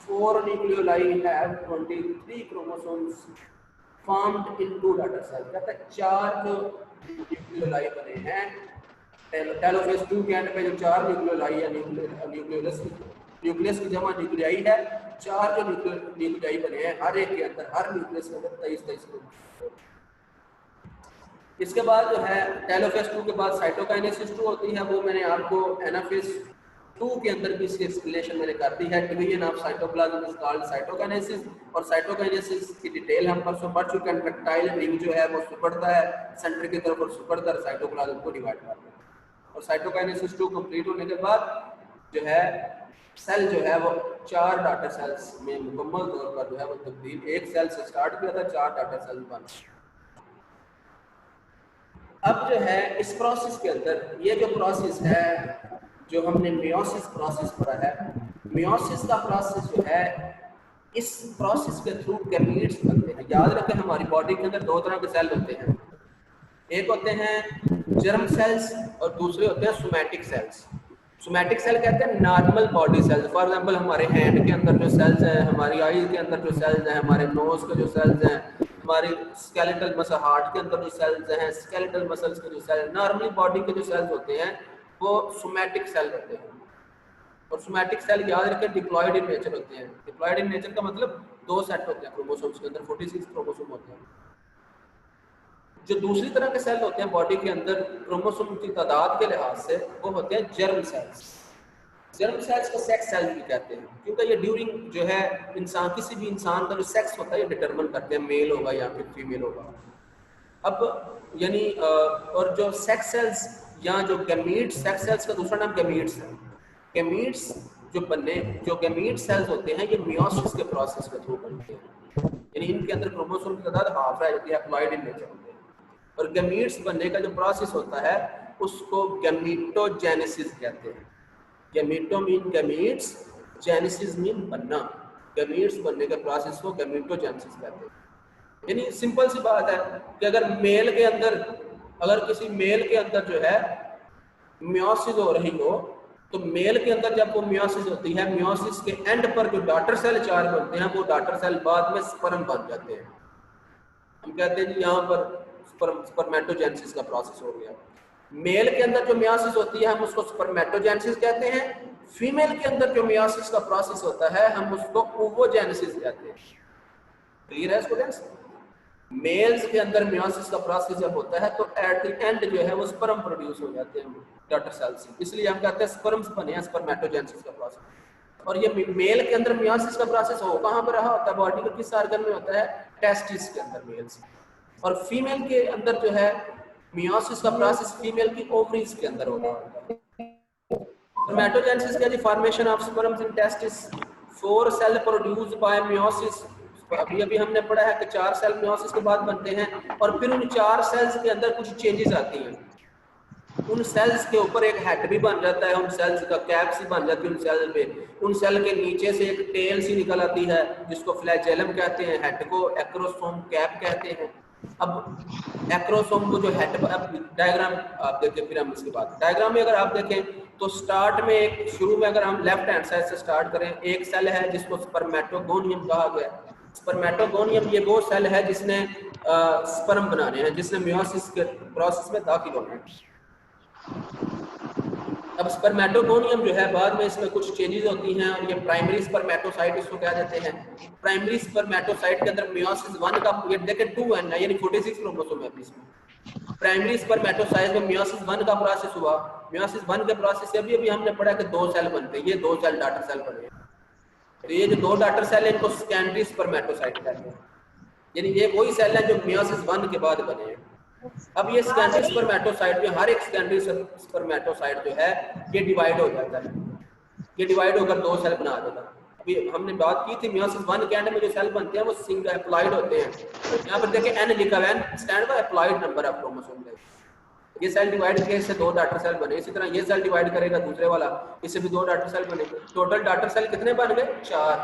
4 nucleoli have 23 chromosomes formed in 2 daughter cells। कहता है 4 जो न्यूक्लियोलाई बने हैं टेलोफेज 2 के एंड पे, जो 4 न्यूक्लियोलाई या न्यूक्लियस की जमा न्यूक्लियाई है, 4 जो न्यूक्लियाई बने हैं हर एक के अंदर, हर न्यूक्लियस के अंदर 23 क्रोमोसोम। इसके बाद जो है टेलोफेज 2 के बाद साइटोकाइनेसिस 2 होती है, वो मैंने आपको एनाफेज 2 के अंदर भी इसकी एक्सप्लेनेशन मैंने कर दी है। Division of cytoplasm is called cytokinesis, और साइटोकाइनेसिस की डिटेल हम परसों पढ़ चुके हैं। टैक्टाइल रिंग जो है वो सिकुड़ता है सेंटर की तरफ और सिकुड़कर साइटोप्लाज्म को डिवाइड करता है। और साइटोकाइनेसिस 2 कंप्लीट होने के बाद जो है सेल जो है वो 4 डॉटर सेल्स में मुकम्मल तौर पर जो है वो तब्दील, एक सेल से स्टार्ट किया था, 4 डॉटर सेल्स बन। अब जो है इस प्रोसेस के अंदर ये जो प्रोसेस है, जो हमने मियोसिस प्रोसेस पढ़ा है, मियोसिस का प्रोसेस जो है, इस प्रोसेस के थ्रू गैमीट्स बनते हैं। याद रखें हमारी बॉडी के अंदर 2 तरह के सेल होते हैं, एक होते हैं जर्म सेल्स और दूसरे होते हैं सोमैटिक सेल्स। सोमैटिक सेल कहते हैं normal body cells. For example हमारे हैंड के अंदर जो सेल्स हैं, हमारी आईज के अंदर जो सेल्स हैं, हमारे नोज के जो सेल्स हैं, हमारी स्केलेटल मसल, हार्ट के अंदर जो सेल्स हैं, स्केलेटल मसल्स के जो सेल्स, नॉर्मली बॉडी के जो सेल्स होते हैं वो सोमैटिक सेल होते हैं। और सोमैटिक सेल याद रखें डिप्लॉयड इन नेचर होते हैं। डिप्लॉयड इन नेचर का मतलब 2 सेट होते हैं क्रोमोसोम्स के अंदर, 46 क्रोमोसोम होते हैं। जो दूसरी तरह के सेल होते हैं बॉडी के अंदर क्रोमोसोम की तादाद के लिहाज से, वो होते हैं जर्म सेल्स। जर्म सेल्स को सेक्स सेल्स भी कहते हैं, क्योंकि ये ड्यूरिंग जो है इंसान, किसी भी इंसान का जो सेक्स होता है ये डिटरमिन करते हैं, मेल होगा या फिर फीमेल होगा। अब यानी और जो सेक्स सेल्स या जो गैमीट्स, सेक्स सेल्स का दूसरा नाम गैमीट्स है। गैमीट्स जो गैमीट सेल्स होते हैं ये मियोसिस के प्रोसेस के थ्रू बनते हैं, यानी इनके अंदर क्रोमोसोम की तादाद हाफ रह जाती है, हैप्लॉइड इन नेचर होते हैं। और गैमीट्स बनने का जो प्रोसेस होता है उसको गैमीटोजेनेसिस कहते हैं। गैमीटो मीन गैमीट्स, जेनेसिस मीन बनना। गैमीट्स बनने के प्रोसेस को गैमीटोजेनेसिस कहते हैं। यानी सिंपल सी बात है कि अगर किसी मेल के अंदर जो है मियोसिस हो रही हो, तो मेल के अंदर जब वो मियोसिस होती है, मियोसिस के एंड पर जो डॉटर सेल 4 बनते हैं, वो डॉटर सेल बाद में स्पर्म बन जाते हैं। हम कहते हैं जी यहाँ पर स्पर्मेटोजेनेसिस का प्रोसेस हो गया। मेल के अंदर जो मियोसिस होती है हम उसको स्पर्मेटोजेनेसिस कहते हैं। फीमेल के अंदर जो मियोसिस का प्रोसेस होता है हम उसको ओवोजेनेसिस कहते हैं। क्लियर है स्टूडेंट्स? मेल्स के अंदर मियोसिस का प्रोसेस जब होता है तो एट द एंड जो है वो स्पर्म प्रोड्यूस हो जाते हैं डॉटर सेल से, इसलिए हम कहते हैं स्पर्म्स बने हैं, स्पर्मेटोजेनेसिस का प्रोसेस। और ये मेल के अंदर मियोसिस का प्रोसेस हो कहाँ पर रहा होता है, बॉडी के किस ऑर्गन में होता है, टेस्टिस के अंदर मेल्स। और फीमेल के अंदर जो है मियोसिस का प्रोसेस फीमेल की ओवरीज के अंदर हो रहा होता है। स्पर्मेटोजेनेसिस का जी formation of sperms in testis, 4 cell produced by meiosis. अभी हमने पढ़ा है कि 4 सेल मियोसिस के बाद बनते हैं और फिर उन 4 सेल्स के अंदर कुछ चेंजेस आती हैं। उन सेल्स के ऊपर एक हेड भी बन जाता है, उन सेल्स का कैप सी बन जाती है उन सेल पे। उन सेल के नीचे से एक टेल सी निकल आती है जिसको फ्लैजेलम कहते हैं, हेड को एक्रोसोम कैप कहते हैं। अब एक्रोसोम को जो हेड, अब डायग्राम आप देखें, फिर हम इसके बाद डायग्राम में अगर आप देखें तो स्टार्ट में एक शुरू में अगर हम लेफ्ट हैंड साइड से स्टार्ट करें, एक सेल है जिसको स्पर्मेटोगोनियम कहा गया है। स्पर्मेटोगोनियम ये वो सेल है जिसने स्पर्म बनाने हैं, जिसने मियोसिस के प्रोसेस में दाखिल होना है। अब स्पर्मेटोगोनियम जो है बाद में इसमें कुछ चेंजेस होती हैं और ये प्राइमरी स्पर्मेटोसाइट इसको कह देते हैं। प्राइमरी स्पर्मेटोसाइट के अंदर मियोसिस 1 का ये देखें 2n है, यानी 46 क्रोमोसोम है इसमें। प्राइमरी स्पर्मेटोसाइट में मियोसिस 1 का प्रोसेस हुआ। मियोसिस 1 के प्रोसेस से अभी हमने पढ़ा कि 2 सेल बनते हैं, ये 2 सेल डॉटर सेल बने। तो ये जो 2 डॉटर सेल है इनको सेकेंडरी स्पर्मेटोसाइट कहते हैं, यानी ये वही सेल है जो मियोसिस 1 के बाद बने हैं। अब ये सेकेंडरी स्पर्मेटोसाइट जो हर एक सेकेंडरी स्पर्मेटोसाइट जो है ये डिवाइड हो जाता है, ये डिवाइड होकर 2 सेल बना देगा। अभी हमने बात की थी मियोसिस 1 के एंड में जो सेल बनते हैं वो सिंगल एप्लॉइड होते हैं। तो यहाँ पर देखिए n लिखा हुआ है, stand for haploid number of chromosome. ये सेल डिवाइड किए, इससे 2 डॉटर सेल बने। इसी तरह ये सेल डिवाइड करेगा दूसरे वाला, इससे भी 2 डॉटर सेल बनेंगे। टोटल डॉटर सेल कितने बन गए, 4,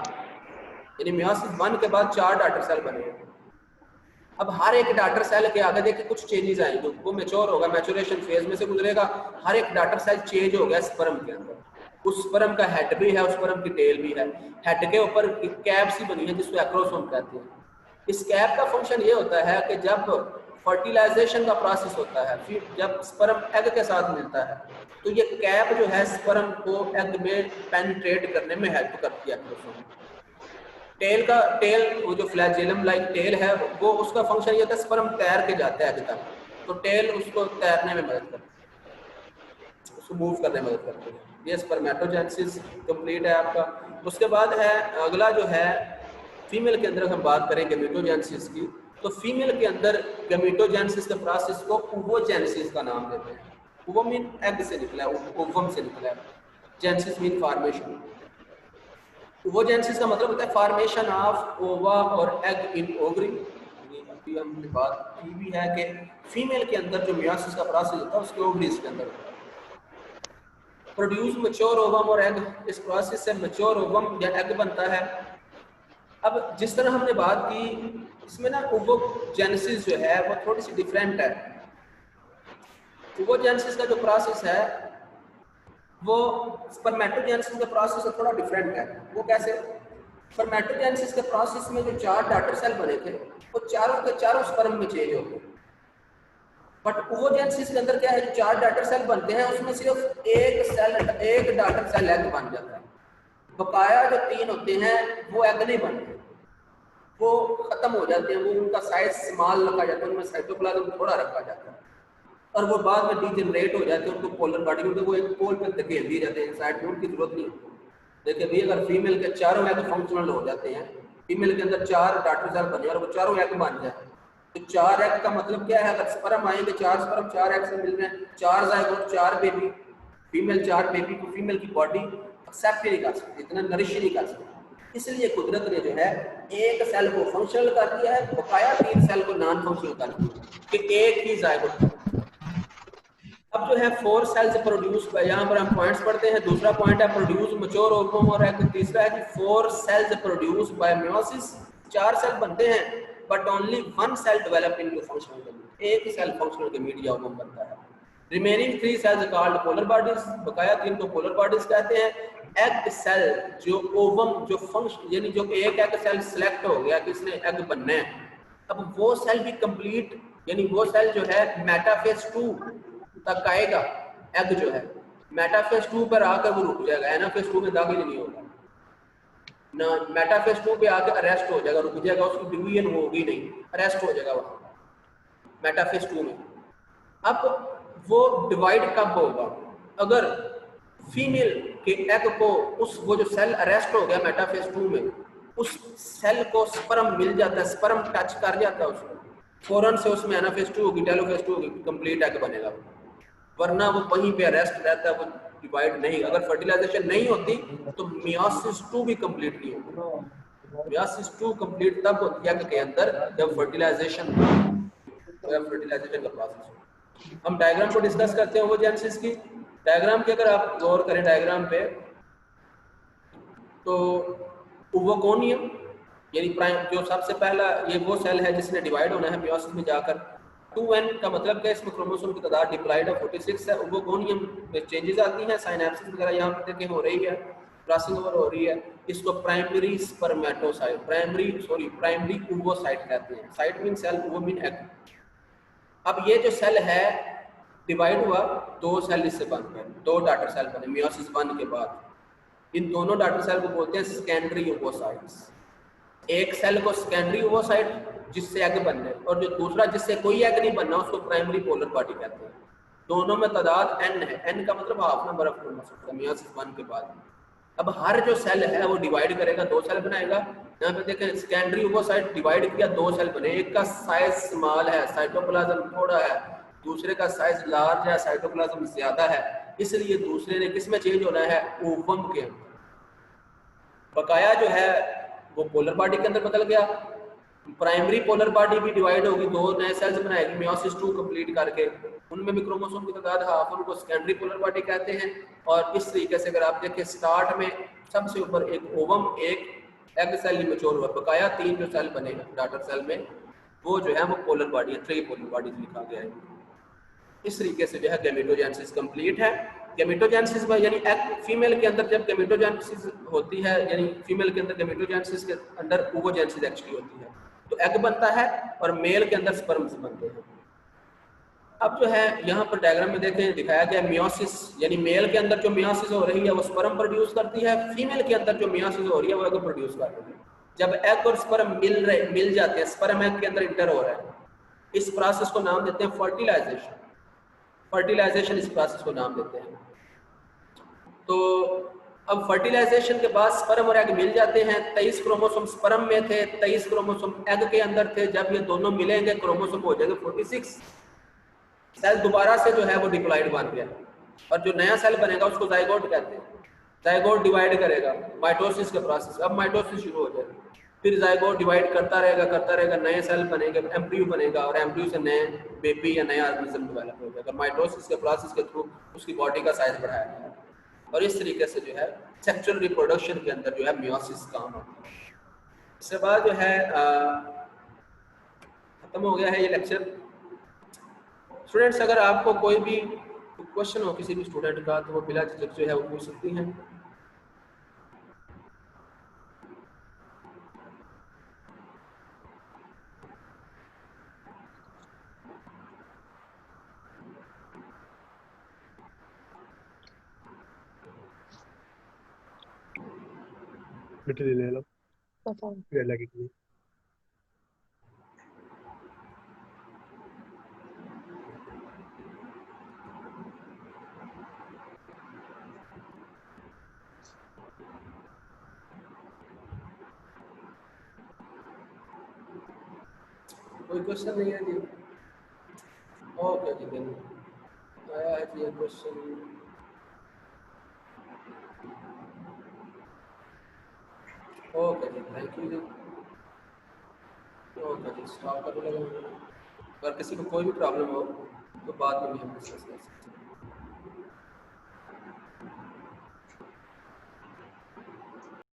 यानी मियोसिस 1 के बाद 4 डॉटर सेल बने। अब हर एक डॉटर सेल के आगे देखिए कुछ चेंजेस आएंगे, वो मैच्योर होगा, मैच्योरेशन फेज में से गुजरेगा। हर एक डॉटर सेल चेंज हो गया स्पर्म के अंदर। उस स्पर्म का हेड भी है, उस स्पर्म की टेल भी है। हेड के ऊपर कैप सी बनी है जिसको एक्रोसोम कहते हैं। इस कैप का फंक्शन ये होता है कि जब फर्टिलाइजेशन का प्रोसेस होता है, फिर जब स्पर्म एग के साथ मिलता है तो ये कैप जो है स्पर्म को एग में पेनिट्रेट करने में हेल्प करती है एक्रोसोम। टेल का वो जो फ्लैजेलम लाइक टेल है वो उसका फंक्शन ये होता है स्पर्म तैर के जाता है अभी तक, तो टेल उसको तैरने में मदद करती है, उसको मूव करने में मदद करती है। ये स्पर्मेटोजेनेसिस कंप्लीट है आपका। उसके बाद है अगला जो है फीमेल के अंदर हम बात करें गैमेटोजेनेसिस की। तो फीमेल के अंदर गैमेटोजेनेसिस के प्रोसेस को ओवोजेनेसिस का नाम देते हैं। ओवो मीन एग से निकला है, ओवम से निकला है, जेनेसिस मीन फॉर्मेशन। ओवोजेनेसिस का मतलब होता है फॉर्मेशन ऑफ ओवा और एग इन ओवरी। अभी हमने बात की भी है कि फीमेल के अंदर जो मियोसिस का प्रोसेस होता है उसके ओवरीज के अंदर होता है। प्रोड्यूस मैच्योर ओवम और एग, इस प्रोसेस से मैच्योर ओवम या एग बनता है। अब जिस तरह हमने बात की इसमें ना ओवोजेनेसिस जो है वो थोड़ी सी डिफरेंट है। ओवोजेनेसिस का जो प्रोसेस है वो स्पर्मेटोजेनेसिस के प्रोसेस से थोड़ा डिफरेंट है। वो कैसे? स्पर्मेटोजेनेसिस के प्रोसेस में जो 4 डॉटर सेल बने थे वो चारों के चारों स्पर्म में चेंज हो गए। बट ओवोजेनेसिस के अंदर क्या है, जो 4 डॉटर सेल बनते हैं उसमें सिर्फ एक डॉटर सेल एग बन जाता है। बकाया जो 3 होते हैं वो एग नहीं बनते, वो खत्म हो जाते हैं, वो उनका साइज स्मॉल रखा जाता है, उनमें साइटोप्लाज्म थोड़ा रखा जाता है और वो बाद में डीजनरेट हो जाते हैं। उनको पोलर बॉडी में वो एक पोल पे धकेल दिए जाते हैं, साइड में उनकी जरूरत नहीं होती। देखिए भी अगर फीमेल के चारों एग फंक्शनल हो जाते हैं, फीमेल के अंदर 4 डॉटर सेल बने और वो चारों एग बन जाए, तो 4 एग का मतलब क्या है? अगर स्पर्म आएंगे 4 स्पर्म 4 एग से मिल रहे हैं, 4 जायगोट 4 बेबी, फीमेल 4 बेबी को फीमेल की बॉडी एक्सेप्ट नहीं कर सकती, इतना नरिश नहीं कर सकती। इसलिए कुदरत ने जो है एक सेल को फंक्शनल कर दिया है, बकाया 3 सेल को नॉन फंक्शनल कर दिया कि एक ही जायगोट। अब जो है 4 सेल्स प्रोड्यूस, यहाँ पर हम पॉइंट्स पढ़ते हैं। दूसरा पॉइंट है प्रोड्यूस मैच्योर ओवम और एग। तीसरा है कि 4 cells produce by meiosis, 4 cell बनते हैं but only 1 cell develop into functional gamete, एक ही सेल फंक्शनल गैमीट या ओवम बनता है। Remaining 3 cells called polar bodies, बकाया 3 को पोलर बॉडीज कहते हैं। एग सेल जो ओवम जो फंक्शन यानी जो एक एग सेल सिलेक्ट हो गया कि इसने एग बनना है, अब वो सेल भी कंप्लीट यानी वो सेल जो है मेटाफेज 2 तक आएगा। एग जो है मेटाफेज 2 पर आकर वो रुक जाएगा, एनाफेज 2 में दाखिल नहीं होगा। ना मेटाफेज 2 पे आके अरेस्ट हो जाएगा, रुक जाएगा, उसकी डिवीजन होगी नहीं, अरेस्ट हो जाएगा वहाँ मेटाफेज 2 में। अब वो डिवाइड कब होगा? अगर फीमेल के एग को उस वो जो सेल अरेस्ट हो गया मेटाफेज 2 में, उस सेल को स्पर्म मिल जाता है, स्पर्म टच कर जाता है उसको, फौरन से उसमें एनाफेज 2 होगी, टेलोफेज 2 होगी, कंप्लीट एग बनेगा। वरना वो वहीं पे अरेस्ट रहता है, वो डिवाइड नहीं। अगर फर्टिलाइजेशन नहीं होती तो मियोसिस 2 भी कंप्लीट नहीं होती। मियोसिस 2 कंप्लीट तब होती है के अंदर जब फर्टिलाइजेशन का प्रोसेस हो। हम डायग्राम को डिस्कस करते हैं ओवोजेनेसिस की। डायग्राम के अगर आप गौर करें डायग्राम पे, तो ओवोगोनियम यानी प्राइम जो सबसे पहला ये वो सेल है जिसने डिवाइड होना है मियोसिस में जाकर। 2n का मतलब क्या है? इसमें क्रोमोसोम की तादाद डिप्लॉयड है 46 है। ओवोगोनियम में चेंजेस आती हैं, साइनेप्सिस वगैरह यहाँ पर देखें हो रही है, क्रॉसिंग ओवर हो रही है। इसको प्राइमरी स्पर्मेटोसाइट प्राइमरी ओवोसाइट कहते हैं। Cyte mean cell, ovo mean egg. अब ये जो सेल है डिवाइड हुआ, दो सेल इससे बन गए, दो डॉटर सेल बने मियोसिस 1 के बाद। इन दोनों डॉटर सेल को बोलते हैं सेकेंडरी ओवोसाइट्स। एक सेल को सेकेंडरी ओवोसाइट जिससे एग बनना है, और जो दूसरा जिससे कोई एग नहीं बनना उसको प्राइमरी पोलर बॉडी कहते हैं। दोनों में तादाद n है, n का मतलब half number of chromosome meiosis 1 के बाद। अब हर जो सेल है वो डिवाइड करेगा, दो सेल बनाएगा। यहाँ पे देखें सेकेंडरी ओवोसाइट डिवाइड किया, दो सेल बने। एक का साइज स्मॉल है, साइटोप्लाज्म थोड़ा है, दूसरे का साइज लार्ज है, साइटोप्लाज्म ज्यादा है, इसलिए दूसरे ने किस में चेंज होना है? ओवम के अंदर। बकाया जो है वो पोलर बॉडी के अंदर बदल गया। प्राइमरी पोलर बॉडी भी डिवाइड होगी, दो नए सेल्स बनाएगी मियोसिस 2 कंप्लीट करके, उनमें भी क्रोमोसोम की तादाद हाफ, उनको सेकेंडरी पोलर बॉडी कहते हैं। और इस तरीके से अगर आप देखें स्टार्ट में सबसे ऊपर एक ओवम, एक एग सेल मैच्योर हुआ, बकाया तीन जो सेल बने डॉटर सेल में वो जो है वो पोलर बॉडी है, 3 पोलर बॉडीज लिखा गया है। इस तरीके से जो है गैमेटोजेनेसिस कंप्लीट है। गैमेटोजेनेसिस में यानी फीमेल के अंदर जब गैमेटोजेनेसिस होती है, यानी फीमेल के अंदर गैमेटोजेनेसिस के अंदर ओवोजेनेसिस एक्चुअली होती है, तो एग बनता है और मेल के अंदर स्पर्म्स बनते हैं। अब जो है यहाँ पर डायग्राम में देखें दिखाया गया मियोसिस, यानी मेल के अंदर जो मियोसिस हो रही है वो स्पर्म प्रोड्यूस करती है, फीमेल के अंदर जो मियोसिस हो रही है वो एग प्रोड्यूस कर रही है। जब एग और स्पर्म मिल जाते हैं, स्पर्म एग के अंदर इंटर हो रहा है, इस प्रोसेस को नाम देते हैं फर्टिलाइजेशन। फर्टिलाइजेशन इस प्रोसेस को नाम देते हैं। तो अब फर्टिलाइजेशन के बाद स्पर्म और एग मिल जाते हैं। 23 क्रोमोसोम स्पर्म में थे, 23 क्रोमोसोम एग के अंदर थे। जब ये दोनों मिलेंगे क्रोमोसोम हो जाएंगे 46। सेल दोबारा से जो है वो डिप्लॉइड बन गया, और जो नया सेल बनेगा उसको जाइगोट कहते हैं। जाइगोट डिवाइड करेगा, माइटोसिस का प्रोसेस। अब माइटोसिस शुरू हो जाएगा, फिर जाइगोट डिवाइड करता रहेगा, नए सेल बनेंगे, एम्ब्रियो बनेगा, और एम्ब्रियो से नए बेबी या नया ऑर्गेनिज्म डेवलप हो जाएगा। माइटोसिस के प्रोसेस के थ्रू उसकी बॉडी का साइज बढ़ाया जाएगा, और इस तरीके से जो है सेक्सुअल रिप्रोडक्शन के अंदर जो है मियोसिस काम होता है। इसके बाद जो है खत्म हो गया है ये लेक्चर। स्टूडेंट्स, अगर आपको कोई भी क्वेश्चन हो किसी भी स्टूडेंट का तो वो बिला झिझक जो है वो पूछ सकती हैं। मिट्टी ले लो, फिर लगेगी। कोई क्वेश्चन नहीं है जी? ओके जी, आया है जी क्वेश्चन। ओके जी, थैंक यू जी। ओके जी, स्टॉप कर लगा। अगर किसी को कोई भी प्रॉब्लम हो तो बाद में भी हम डिस्कस कर सकते हैं।